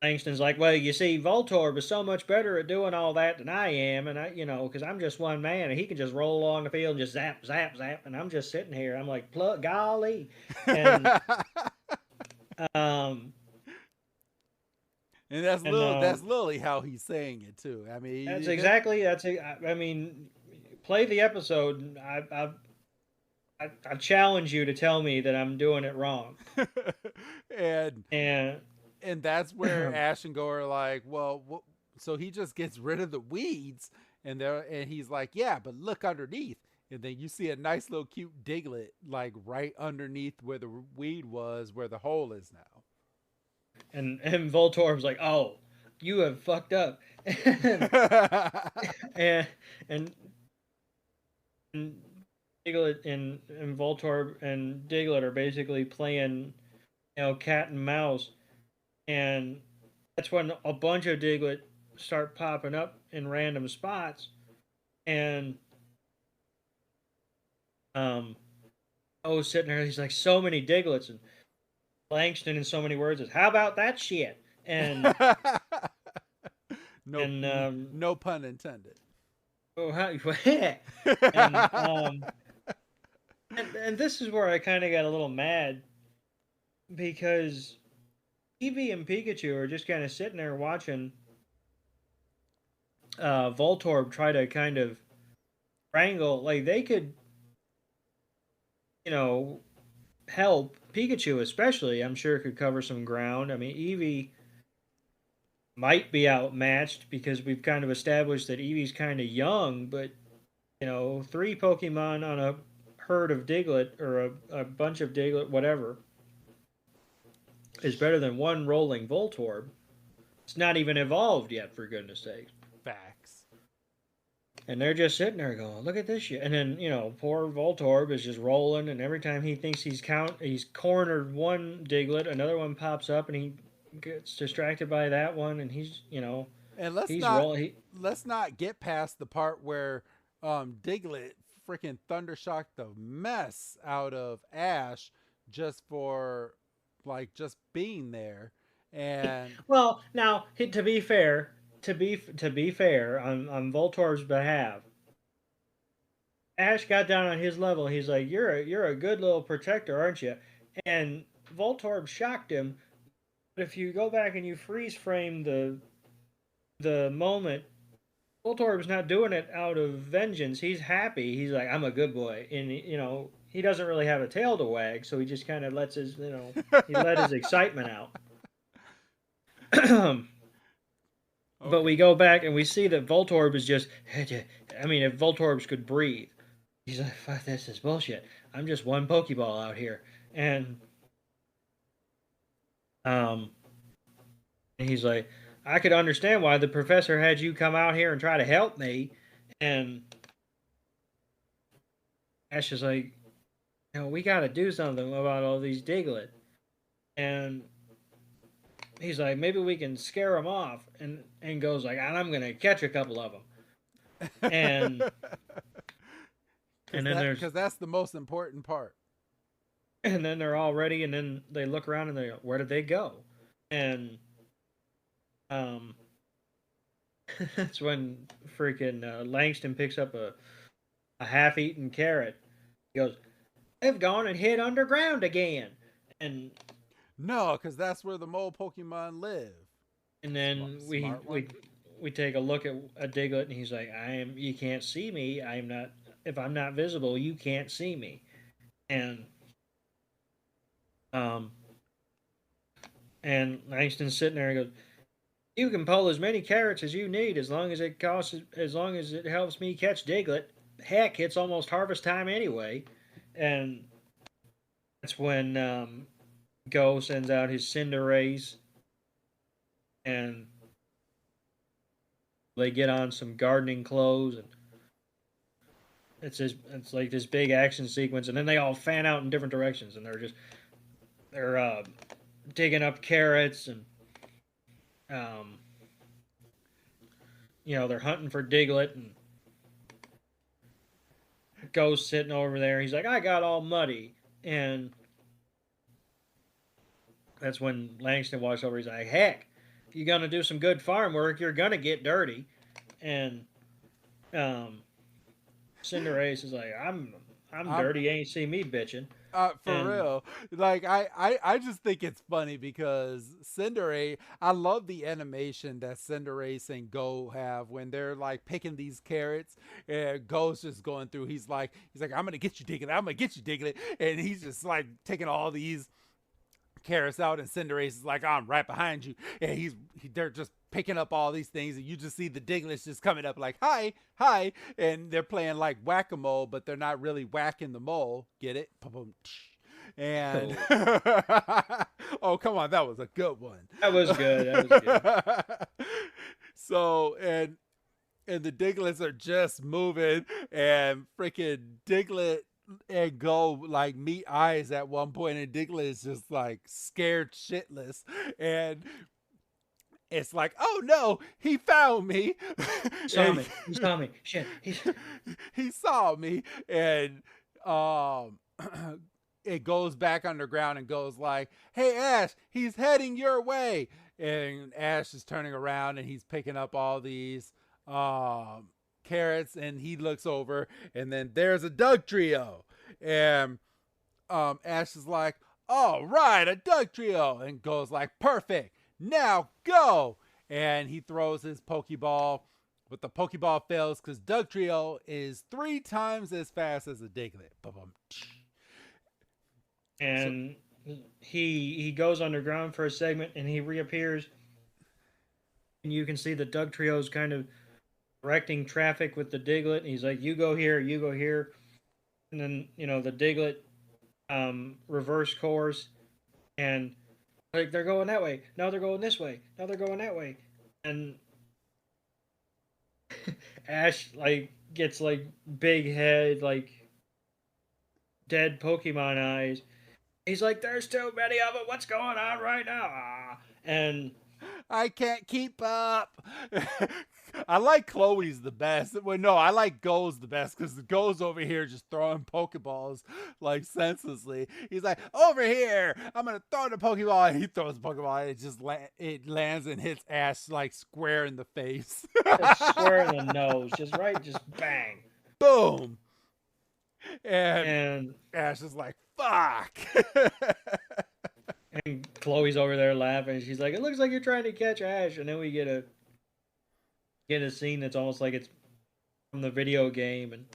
Langston's like, "Well, you see, Voltorb is so much better at doing all that than I am, and because I'm just one man, and he can just roll along the field and just zap, zap, zap, and I'm just sitting here. I'm like, plug, golly," and um, And that's and literally how he's saying it too. I that's mean, exactly I mean, play the episode. And I challenge you to tell me that I'm doing it wrong, and and and that's where Ash and Go are like, well, so he just gets rid of the weeds, and he's like, yeah, but look underneath, and then you see a nice little cute Diglet like right underneath where the weed was, where the hole is now. and Voltorb's like, "Oh, you have fucked up," and and, and Diglet and Voltorb and Diglet are basically playing, cat and mouse, and that's when a bunch of Diglet start popping up in random spots, and um, sitting there, he's like, "So many Diglets," and Langston in so many words is, "How about that shit?" And no, and no pun intended. oh, how, and and this is where I kind of got a little mad because Eevee and Pikachu are just kind of sitting there watching Voltorb try to kind of wrangle. Like they could, you know, help Pikachu, especially. I'm sure could cover some ground. I mean, Eevee might be outmatched because we've kind of established that Eevee's kind of young, but three Pokemon on a herd of Diglet or a bunch of Diglet, whatever, is better than one rolling Voltorb. It's not even evolved yet, for goodness sake. Facts. And they're just sitting there going, "Look at this shit." And then, poor Voltorb is just rolling, and every time he thinks he's cornered one Diglet, another one pops up, and he gets distracted by that one, and And he's rolling. let's not get past the part where Diglet freaking thundershocked the mess out of Ash just for just being there. And Well, now to be fair, to be fair on Voltorb's behalf, Ash got down on his level. He's like, "You're a good little protector, aren't you?" And Voltorb shocked him. But if you go back and you freeze frame the moment, Voltorb's not doing it out of vengeance. He's happy. He's like, "I'm a good boy," and he doesn't really have a tail to wag, so he just kind of lets his he let his excitement out. But we go back and we see that Voltorb is just. I mean, if Voltorbs could breathe, he's like, "Fuck, this is bullshit. I'm just one Pokeball out here," and um, he's like, "I could understand why the professor had you come out here and try to help me," and Ash is like, "We got to do something about all these Diglett," and he's like, "Maybe we can scare them off," and goes like, "And I'm gonna catch a couple of them," and because then there's that's the most important part. And then they're all ready, and then they look around and they go, where did they go? And um, that's when freaking Langston picks up a half-eaten carrot. He goes, they've gone and hid underground again. And No, because that's where the mole Pokemon live. then Smart one. we take a look at a Diglet, and he's like, you can't see me. I'm not. If I'm not visible, you can't see me. And um, and Langston's sitting there and goes, you can pull as many carrots as you need as long as as long as it helps me catch Diglet. Heck, it's almost harvest time anyway. And that's when Go sends out his Cinderace, and they get on some gardening clothes, and it's like this big action sequence, and then they all fan out in different directions, and they're digging up carrots, and um, they're hunting for Diglet, and Go's sitting over there. He's like, I got all muddy, and that's when Langston walks over. He's like, heck, if you're gonna do some good farm work, you're gonna get dirty, and Cinderace is like, I'm dirty. You ain't see me bitching. For real. Like I just think it's funny because Cinderace, I love the animation that Cinderace and Go have when they're like picking these carrots and Go's just going through. He's like, I'm gonna get you, Diglett. I'm gonna get you, Diglett. And he's just like taking all these carrots out, and Cinderace is like, I'm right behind you, and they're just picking up all these things, and you just see the Diglets just coming up like, hi, hi, and they're playing like whack-a-mole, but they're not really whacking the mole. Get it? And oh, come on, that was a good one. That was good. That was good. So and the Diglets are just moving, and freaking Diglett and Go like meet eyes at one point, and Diglet is just like scared shitless, and it's like, oh no, he found me. He saw me. Shit, he saw me, and it goes back underground and goes like, hey Ash, he's heading your way, and Ash is turning around and he's picking up all these carrots, and he looks over, and then there's a Doug trio, and Ash is like, all right, a Doug trio, and goes like, perfect, now go, and he throws his Pokeball, but the Pokeball fails because Doug trio is 3 times as fast as a Diglett. And he goes underground for a segment, and he reappears, and you can see the Doug trio's kind of directing traffic with the Diglett. And he's like, you go here, and then the Diglett reverse course, and like they're going that way, now they're going this way, now they're going that way, and Ash like gets like big head, like dead Pokemon eyes. He's like, there's too many of them, what's going on right now? And I can't keep up. I like Chloe's the best. Well, no, I like Go's the best because Go's over here just throwing Pokeballs like senselessly. He's like, over here, I'm gonna throw the Pokeball, and he throws the Pokeball, and it just it lands and hits Ash like square in the face. just square in the nose, just bang, boom. And Ash is like, fuck. And Chloe's over there laughing. She's like, it looks like you're trying to catch Ash. And then we get a scene that's almost like it's from the video game, and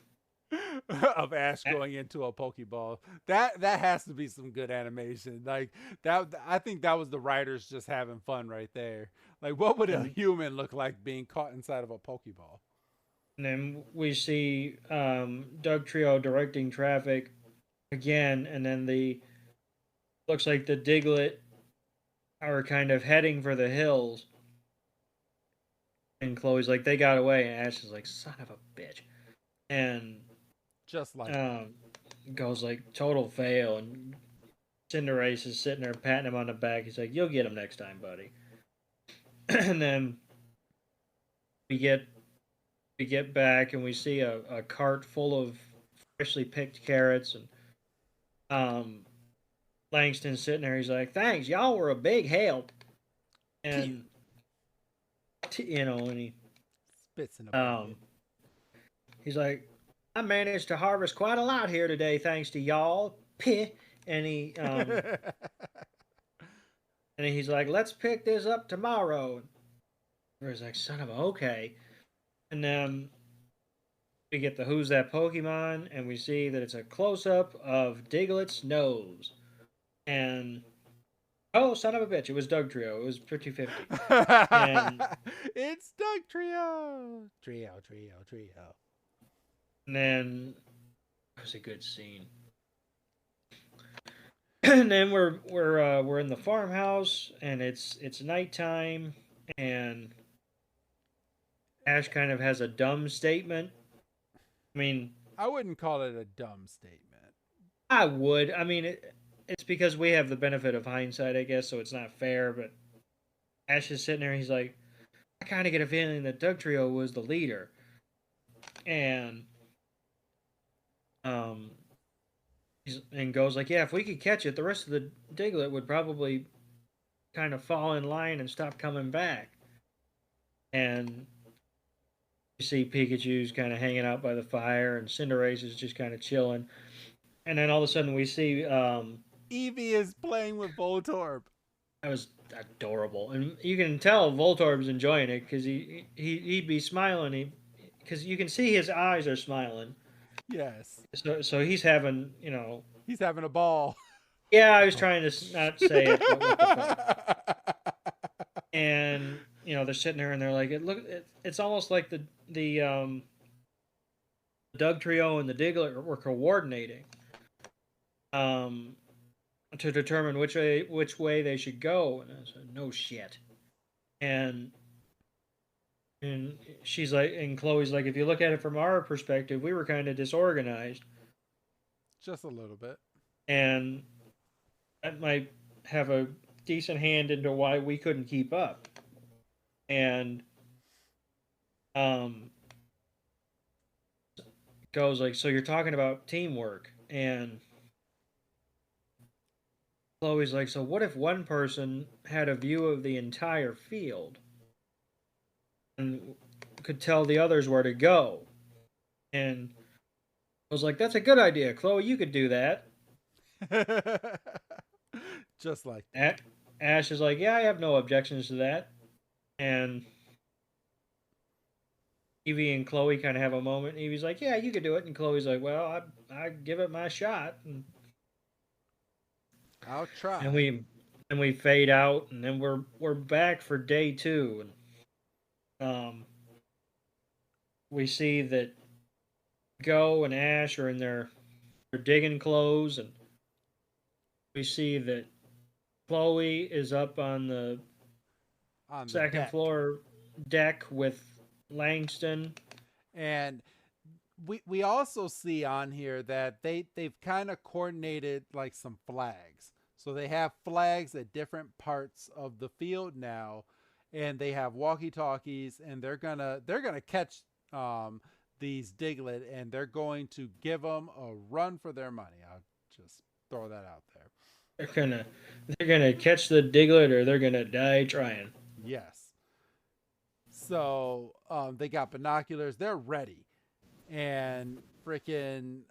of Ash going into a Pokeball. That has to be some good animation. Like that, I think that was the writers just having fun right there. Like, what would a human look like being caught inside of a Pokeball? And then we see Doug Trio directing traffic again, and then looks like the Diglett are kind of heading for the hills. And Chloe's like, they got away, and Ash is like, son of a bitch. And just like goes like, total fail, and Cinderace is sitting there patting him on the back. He's like, you'll get him next time, buddy. And then we get back, and we see a cart full of freshly picked carrots, and Langston's sitting there. He's like, "Thanks, y'all were a big help." Pew. And and he Spits in a um bucket. he's like, "I managed to harvest quite a lot here today, thanks to y'all." Peh. And he's like, "Let's pick this up tomorrow." And he's like, "Son of a okay." And then we get the Who's That Pokemon, and we see that it's a close up of Diglet's nose. And oh, son of a bitch, it was Doug Trio. It was 50-50. And It's Doug Trio. Trio. then it was a good scene. And then we're in the farmhouse, and it's nighttime, and Ash kind of has a dumb statement. I mean, I wouldn't call it a dumb statement. I would. I mean, it's because we have the benefit of hindsight, I guess, so it's not fair. But Ash is sitting there, and he's like, "I kind of get a feeling that Doug Trio was the leader," and um, and goes like, "Yeah, if we could catch it, the rest of the Diglet would probably kind of fall in line and stop coming back." And you see Pikachu's kind of hanging out by the fire, and Cinderace is just kind of chilling. And then all of a sudden, we see Eevee is playing with Voltorb. that was adorable, and you can tell Voltorb's enjoying it because he'd be smiling. Because you can see his eyes are smiling. Yes. So he's having He's having a ball. Yeah, I was trying to not say it, but what the fuck. And they're sitting there and they're like, it's almost like the Doug Trio and the Diglett were coordinating to determine which way they should go. And I said, no shit. And she's like, and Chloe's like, if you look at it from our perspective, we were kind of disorganized. Just a little bit. And that might have a decent hand into why we couldn't keep up. And goes like, so you're talking about teamwork. And Chloe's like, so what if one person had a view of the entire field and could tell the others where to go? And I was like, that's a good idea, Chloe. You could do that. Just like that. Ash is like, yeah, I have no objections to that. And Evie and Chloe kind of have a moment. Evie's like, yeah, you could do it. And Chloe's like, well, I give it my shot. And I'll try. And we fade out, and then we're back for day 2. And we see that Go and Ash are in their digging clothes, and we see that Chloe is up on the second floor deck with Langston. And we also see on here that they've kind of coordinated like some flags. So they have flags at different parts of the field now, and they have walkie-talkies, and they're gonna catch these Diglet, and they're going to give them a run for their money. I'll just throw that out there. They're gonna catch the Diglet, or they're gonna die trying. Yes. So they got binoculars. They're ready, and freaking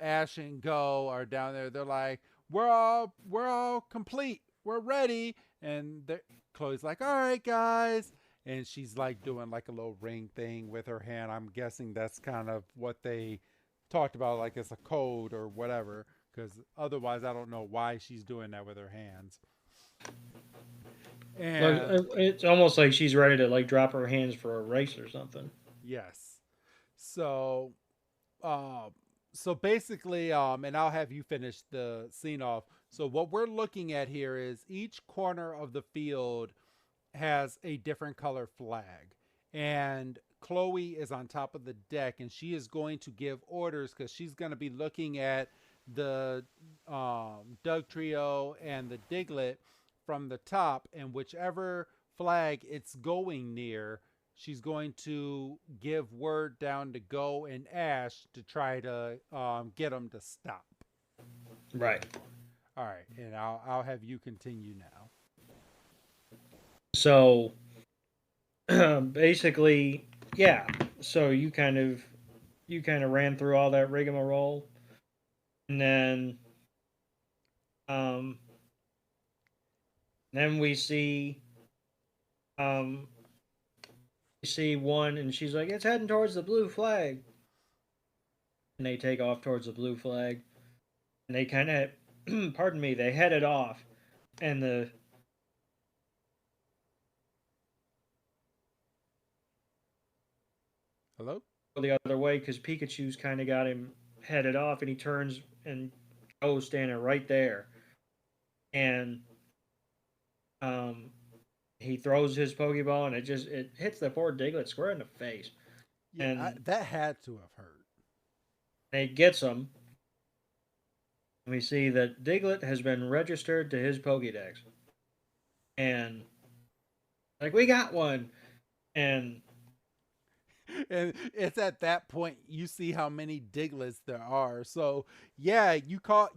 Ash and Go are down there. They're like, we're all complete. We're ready. And Chloe's like, all right, guys. And she's like doing like a little ring thing with her hand. I'm guessing that's kind of what they talked about, like it's a code or whatever. Because otherwise, I don't know why she's doing that with her hands. And it's almost like she's ready to like drop her hands for a race or something. Yes. So basically, and I'll have you finish the scene off. So what we're looking at here is each corner of the field has a different color flag. And Chloe is on top of the deck, and she is going to give orders because she's going to be looking at the Doug Trio and the Diglet from the top, and whichever flag it's going near, she's going to give word down to Go and Ash to try to get them to stop. Right. All right, and I'll have you continue now. So basically, yeah. So you kind of ran through all that rigmarole, and um, then um, we see one, and she's like, "It's heading towards the blue flag," and they take off towards the blue flag, and they kind of, pardon me, they headed off, and Hello? the other way because Pikachu's kind of got him headed off, and he turns and goes standing right there, and um, he throws his Pokeball, and it hits the poor Diglet square in the face, Yeah, and that had to have hurt. it gets him. And we see that Diglet has been registered to his Pokédex, and like we got one, and And it's at that point you see how many Diglets there are. So yeah, you caught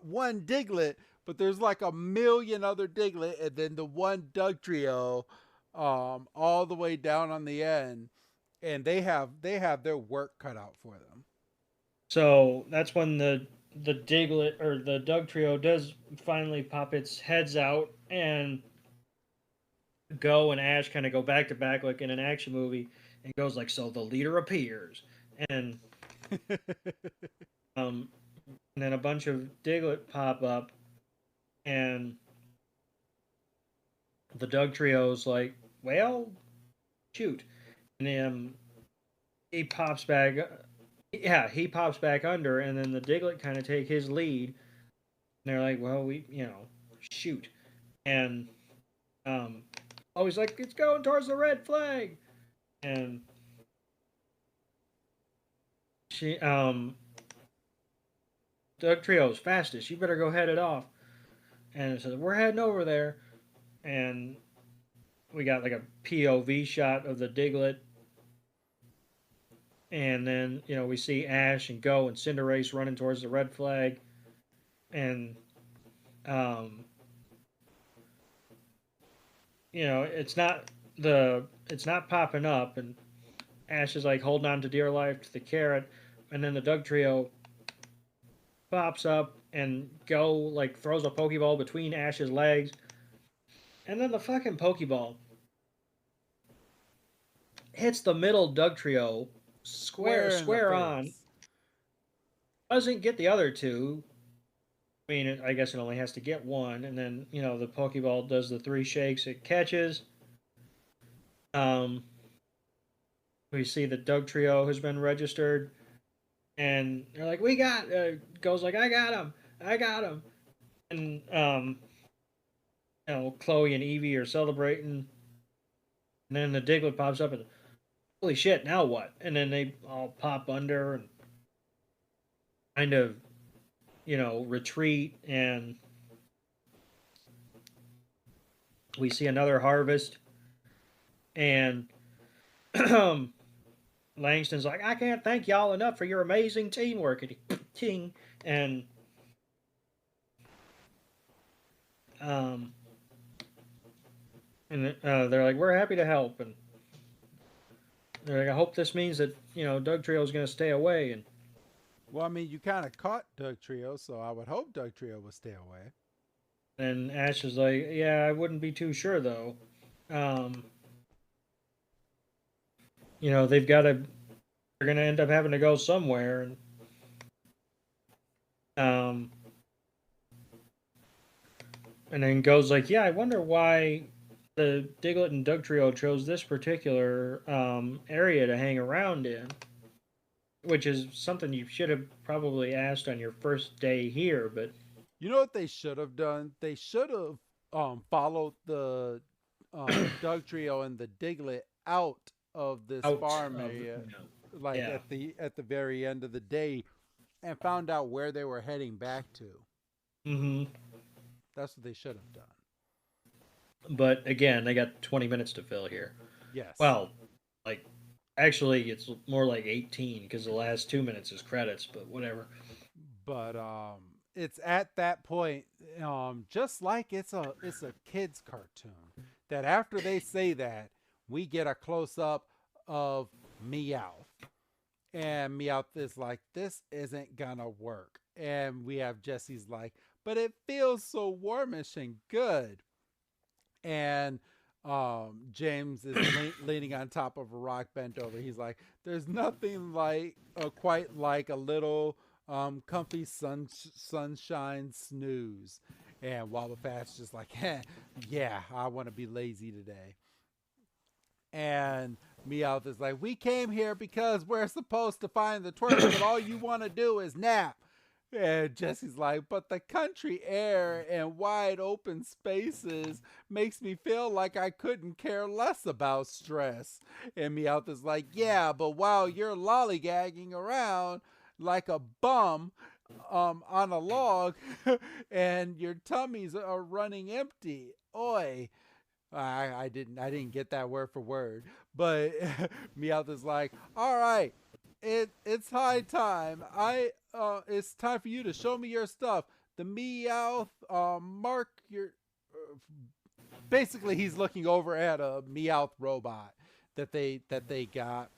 one Diglet, but there's like a million other Diglett, and then the one Dugtrio, all the way down on the end, and they have their work cut out for them. so that's when the Diglet or the Doug Trio does finally pop its heads out, and Go and Ash kind of go back to back like in an action movie, and goes like, "So the leader appears," and um, and then a bunch of Diglett pop up, and the Doug Trio's like, "Well, shoot," and then he pops back. Yeah, he pops back under, and then the Diglett kind of take his lead, and they're like, "Well, shoot," and um, always like, "It's going towards the red flag," and she Doug Trio's fastest. You better go head it off. And it says, "We're heading over there." And we got like a POV shot of the Diglet. And then, we see Ash and Go and Cinderace running towards the red flag. And, um, it's not popping up. And Ash is like holding on to dear life to the carrot. And then the Doug Trio pops up and Go like throws a Pokeball between Ash's legs. And then the fucking Pokeball hits the middle Doug Trio Square in the square on. face. Doesn't get the other two. I mean, I guess it only has to get one, and then the Pokeball does the three shakes. It catches. Um, we see the Doug Trio has been registered, and they're like, "We got." Goes like, "I got him. I got him." And Chloe and Evie are celebrating, and then the Diglett pops up and, holy shit! Now what? And then they all pop under and kind of retreat, and we see another harvest, and Langston's like, "I can't thank y'all enough for your amazing teamwork," and ting, and um they're like, "We're happy to help," and they're like, "I hope this means that Doug Trio's going to stay away," and Well, I mean, you kind of caught Dugtrio, so I would hope Dugtrio would stay away. Ash is like, "Yeah, I wouldn't be too sure though. Um, they've got to. They're going to end up having to go somewhere," um, and then goes like, "Yeah, I wonder why the Diglett and Doug Trio chose this particular area to hang around in." Which is something you should have probably asked on your first day here, but You know what they should have done? They should have followed the Dugtrio and the Diglet out of this out farm of area, like yeah. at the very end of the day, and found out where they were heading back to. Mm-hmm. That's what they should have done. But again, they got 20 minutes to fill here. Yes, Well, like actually, it's more like 18 because the last 2 minutes is credits. But whatever. but it's at that point, just like it's a kids cartoon, that after they say that, we get a close up of Meowth, and Meowth is like, "This isn't gonna work," and we have Jesse's like, "But it feels so warmish and good," and James is leaning on top of a rock bent over. He's like, "There's nothing like quite like a little comfy sunshine snooze." And Wobblefat's just like, "Yeah, I want to be lazy today." And Meowth is like, "We came here because we're supposed to find the twerp, but all you want to do is nap." And Jesse's like, "But the country air and wide open spaces makes me feel like I couldn't care less about stress." And Meowth is like, "Yeah, but while you're lollygagging around like a bum on a log and your tummies are running empty, oi." I didn't get that word for word, but Meowth is like, "All right, it's high time. It's time for you to show me your stuff. The Meowth mark your." Basically, he's looking over at a Meowth robot that they got,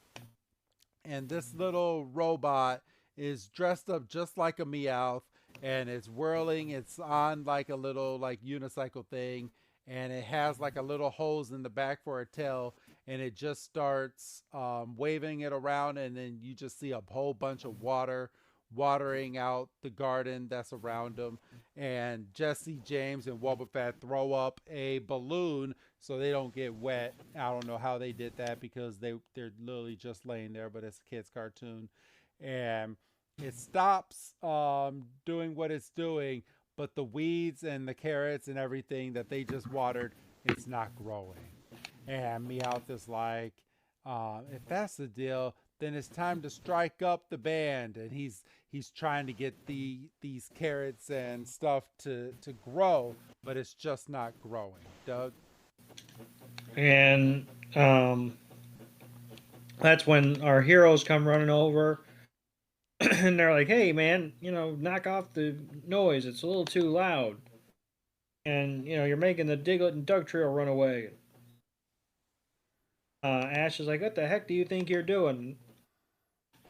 and this little robot is dressed up just like a Meowth, and it's whirling. It's on like a little like unicycle thing, and it has like a little hose in the back for a tail, and it just starts waving it around, and then you just see a whole bunch of water watering out the garden that's around them. And Jesse, James, and Wobbuffet throw up a balloon so they don't get wet. I don't know how they did that because they're literally just laying there, but it's a kids cartoon. And it stops doing what it's doing, but the weeds and the carrots and everything that they just watered, it's not growing. And Meowth is like, "If that's the deal, then it's time to strike up the band." And he's trying to get these carrots and stuff to grow, but it's just not growing. Doug. And that's when our heroes come running over, and they're like, "Hey, man, knock off the noise. It's a little too loud, and you're making the Diglet and Doug trio run away." Ash is like, "What the heck do you think you're doing?"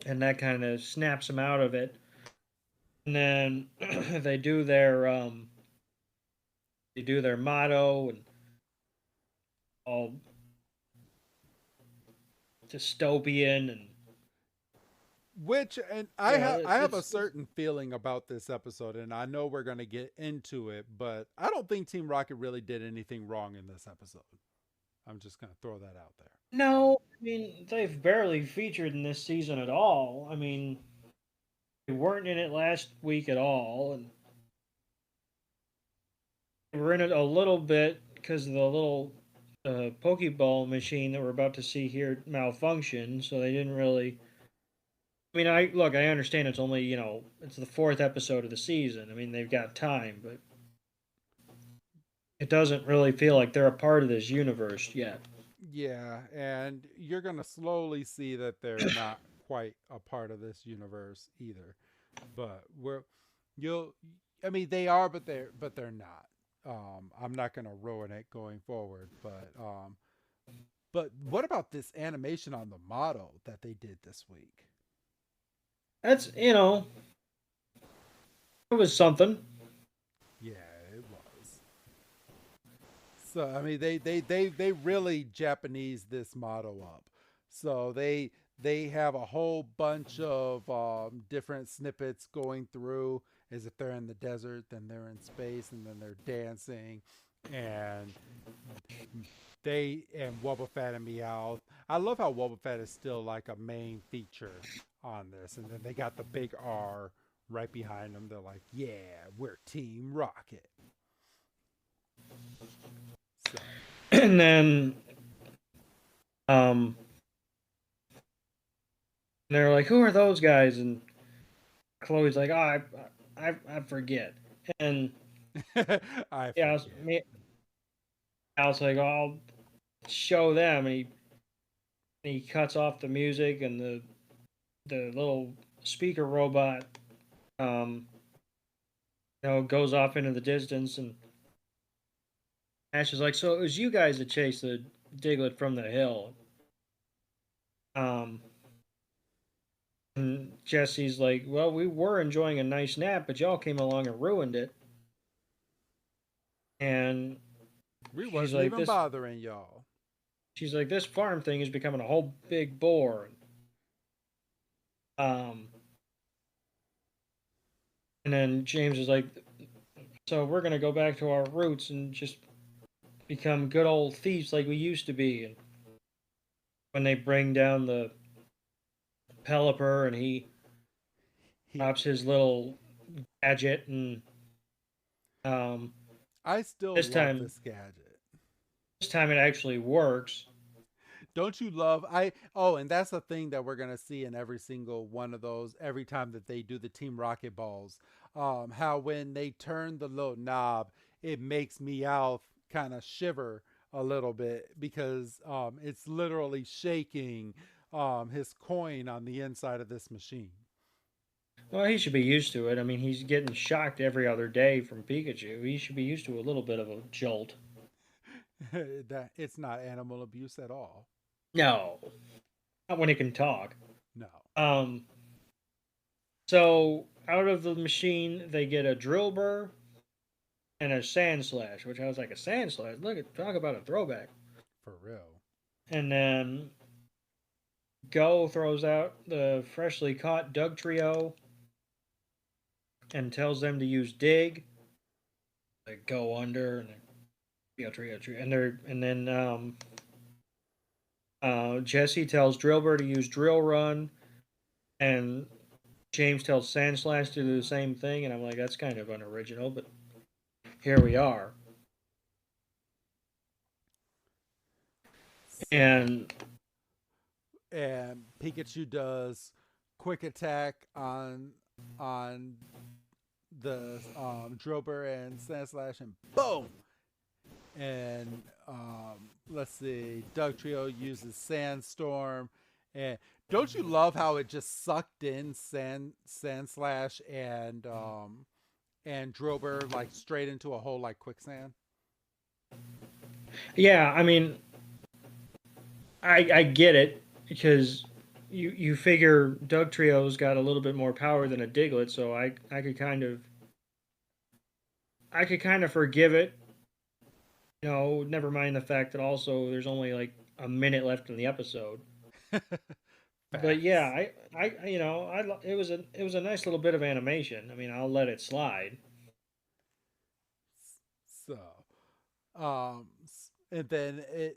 And that kind of snaps him out of it. And then they do their motto and all dystopian, and Which, and I have a certain feeling about this episode, and I know we're going to get into it, but I don't think Team Rocket really did anything wrong in this episode. I'm just going to throw that out there. no, I mean they've barely featured in this season at all. I mean, they weren't in it last week at all, and they were in it a little bit because of the little Pokeball machine that we're about to see here malfunction. So they didn't really. I mean, I understand it's only it's the fourth episode of the season. I mean, they've got time, but it doesn't really feel like they're a part of this universe yet. Yeah, and you're going to slowly see that they're not quite a part of this universe either. But you'll I mean they are, but they're not. I'm not going to ruin it going forward, but what about this animation on the model that they did this week? That's it was something. Yeah, it was. So I mean, they really Japanese this model up. So they have a whole bunch of different snippets going through, as if they're in the desert, then they're in space, and then they're dancing, and Wobbuffet and Meowth. I love how Wobbuffet is still like a main feature on this, and then they got the big R right behind them. They're like, "Yeah, we're Team Rocket." So And then um, they're like, "Who are those guys?" And Chloe's like, "Oh, I forget." And I yeah, forget. I was like, "Oh, I'll show them." And he cuts off the music, and the little speaker robot um goes off into the distance, and Ash is like, "So it was you guys that chased the Diglet from the hill." Um, and Jesse's like, "Well, we were enjoying a nice nap, but y'all came along and ruined it." And We she's wasn't like, even "This." bothering y'all. She's like, "This farm thing is becoming a whole big bore." Um, and then James is like, "So we're gonna go back to our roots and just become good old thieves like we used to be." And when they bring down the Pelipper and he He, drops his little gadget, and um, I still this love time this gadget. this time it actually works. Don't you love I oh, and that's a thing that we're gonna see in every single one of those every time that they do the Team Rocket balls. How when they turn the little knob, it makes Meowth kind of shiver a little bit because it's literally shaking his coin on the inside of this machine. Well, he should be used to it. I mean, he's getting shocked every other day from Pikachu. He should be used to a little bit of a jolt. That it's not animal abuse at all. No, not when he can talk. No. Um, so out of the machine, they get a drill burr and a sand slash, which I was like, a sand slash. Look at talk about a throwback. For real. And then Go throws out the freshly caught Doug Trio and tells them to use dig. They go under and trio, and then Jesse tells Drillbur to use drill run, and James tells Sandslash to do the same thing, and I'm like, that's kind of unoriginal, but here we are. And Pikachu does quick attack on the Drillbur and Sandslash, and boom. And let's see, Doug Trio uses Sandstorm, and don't you love how it just sucked in Sandslash and Drillbur like straight into a hole like quicksand? yeah, I mean, I get it because you figure Doug Trio's got a little bit more power than a Diglet, so I could kind of forgive it. Never mind the fact that also there's only like a minute left in the episode. But yeah, Facts. it was a nice little bit of animation. I mean, I'll let it slide. So, and then it's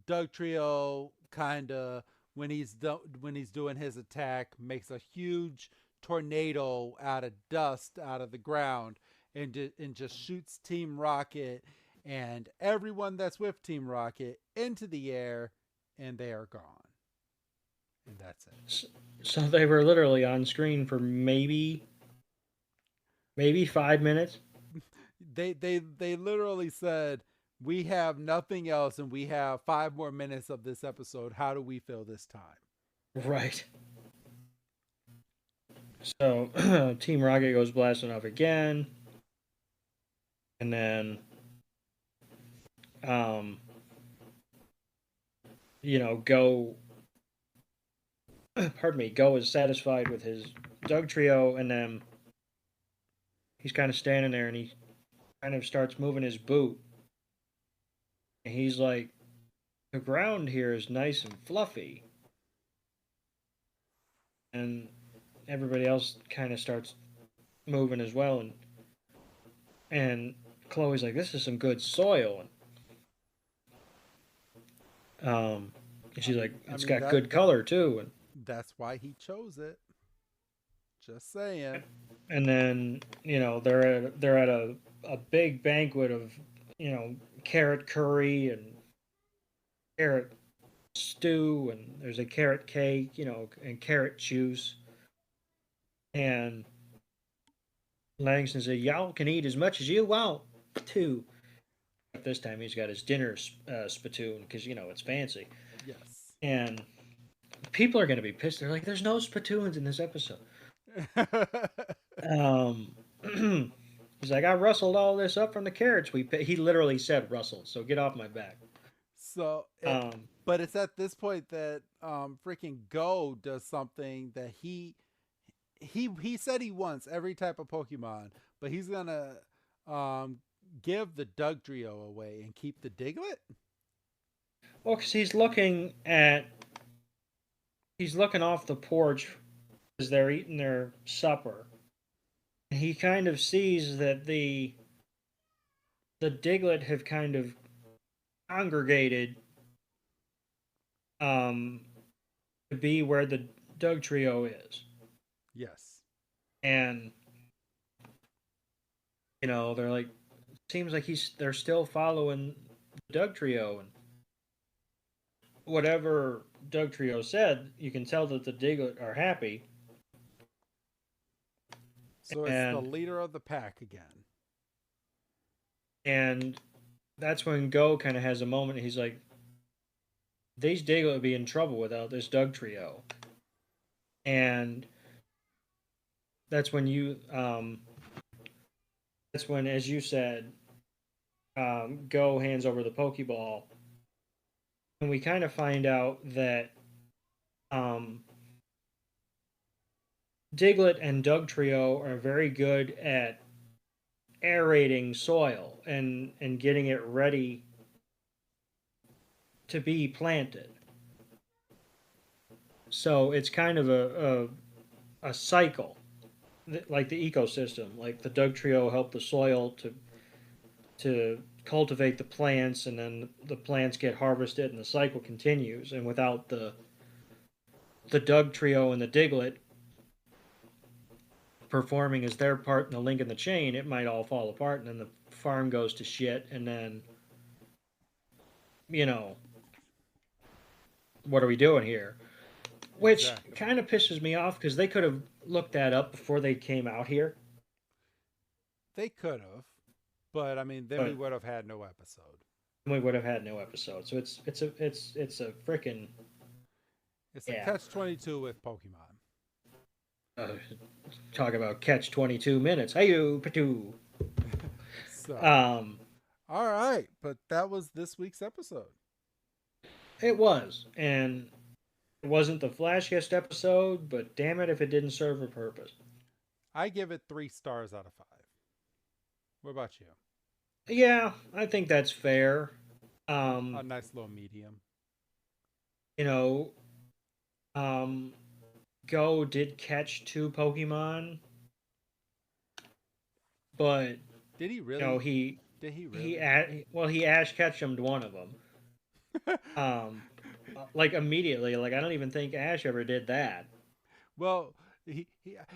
Doug Trio kind of when he's doing his attack makes a huge tornado out of dust out of the ground and just shoots Team Rocket and everyone that's with Team Rocket into the air, and they are gone. And that's it. So they were literally on screen for maybe 5 minutes. They literally said we have nothing else and we have 5 more minutes of this episode. How do we fill this time? Right. So Team Rocket goes blasting off again, and then Go. Pardon me. Go is satisfied with his Doug Trio, and then he's kind of standing there, and he kind of starts moving his boot, and he's like, "The ground here is nice and fluffy," and everybody else kind of starts moving as well, and Chloe's like, "This is some good soil," and she's like, I "It's mean got good color too," that's why he chose it. Just saying. and then they're at a big banquet of carrot curry and carrot stew, and there's a carrot cake, and carrot juice, and Langston said, "Y'all can eat as much as you want too." This time he's got his dinner spittoon because it's fancy, Yes. and people are going to be pissed. They're like, "There's no spittoons in this episode." Um, He's like, I rustled all this up from the carrots we He literally said rustled, so get off my back. So, but it's at this point that freaking Go does something that he said he wants every type of Pokemon, but he's gonna um give the Dugtrio away and keep the Diglet. Well, because he's looking off the porch as they're eating their supper. And he kind of sees that the Diglet have kind of congregated um, to be where the Dugtrio is. Yes. And they're like, seems like they're still following the Dugtrio, and whatever Dugtrio said, you can tell that the Diglet are happy. So it's the leader of the pack again. And that's when Go kind of has a moment. He's like, these Diglet would be in trouble without this Dugtrio. And that's when as you said, Go hands over the Pokeball. And we kind of find out that Diglet and Dugtrio are very good at aerating soil and getting it ready to be planted. So it's kind of a cycle, like the ecosystem. Like the Dugtrio help the soil to cultivate the plants, and then the plants get harvested, and the cycle continues. And without the Dugtrio and the Diglet performing as their part in the link in the chain, it might all fall apart, and then the farm goes to shit, and then what are we doing here? Which kind of pisses me off, because they could have looked that up before they came out here. They could have, but I mean, then we would have had no episode. We would have had no episode. So it's a freaking. It's a catch-22 with Pokemon. Talk about catch 22 minutes. Hey you, Patu. So, all right, but that was this week's episode. It was, and it wasn't the flashiest episode, but damn it if it didn't serve a purpose. I give it 3 stars out of 5. What about you? Yeah, I think that's fair. A nice little medium. Go did catch 2 Pokemon, but did he really? Did he really? He Ash Ketchum'd one of them. Like immediately. Like I don't even think Ash ever did that. Well, he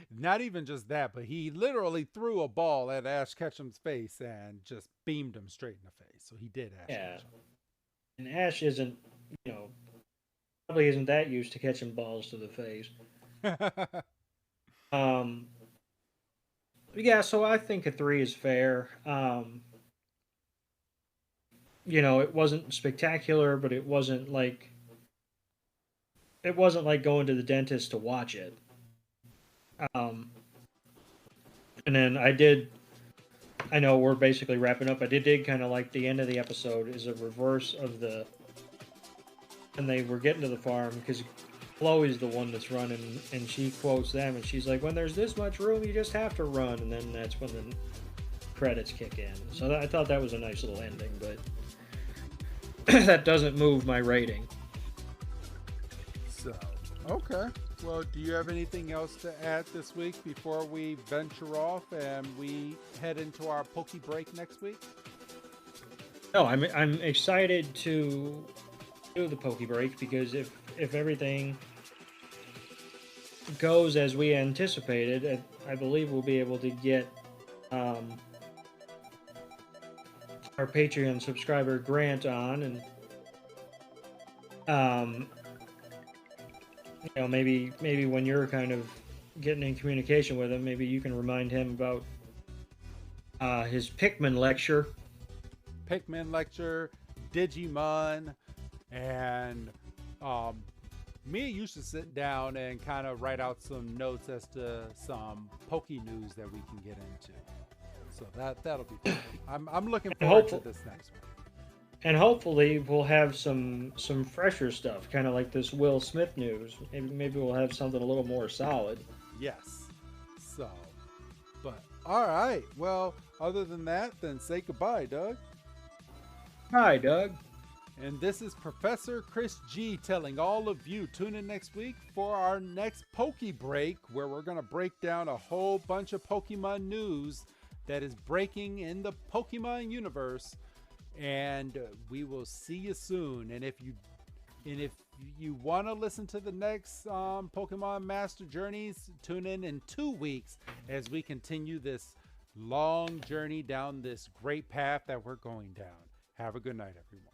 not even just that, but he literally threw a ball at Ash Ketchum's face and just beamed him straight in the face. So he did Ash Ketchum. And Ash isn't, probably isn't that used to catching balls to the face. Yeah, so I think a 3 is fair. It wasn't spectacular, but it wasn't like going to the dentist to watch it. And then I know we're basically wrapping up. I did kind of like the end of the episode is a reverse of and they were getting to the farm, because Chloe's the one that's running, and she quotes them, and she's like, when there's this much room, you just have to run. And then that's when the credits kick in. So I thought that was a nice little ending, but that doesn't move my rating. So, okay. Well, do you have anything else to add this week before we venture off and we head into our Poke Break next week? No, I'm excited to do the Poke Break, because if everything goes as we anticipated, I believe we'll be able to get our Patreon subscriber Grant on, and maybe when you're kind of getting in communication with him, maybe you can remind him about his Pikmin lecture, Digimon, and me used to sit down and kind of write out some notes as to some Poke news that we can get into. So that'll be fun. I'm looking forward to this next one. And hopefully we'll have some fresher stuff, kind of like this Will Smith news. Maybe we'll have something a little more solid. Yes. So, but all right. Well, other than that, then say goodbye, Doug. Hi, Doug. And this is Professor Chris G telling all of you, tune in next week for our next Poke Break, where we're going to break down a whole bunch of Pokemon news that is breaking in the Pokemon universe. And we will see you soon. And if you want to listen to the next Pokemon Master Journeys, tune in 2 weeks as we continue this long journey down this great path that we're going down. Have a good night, everyone.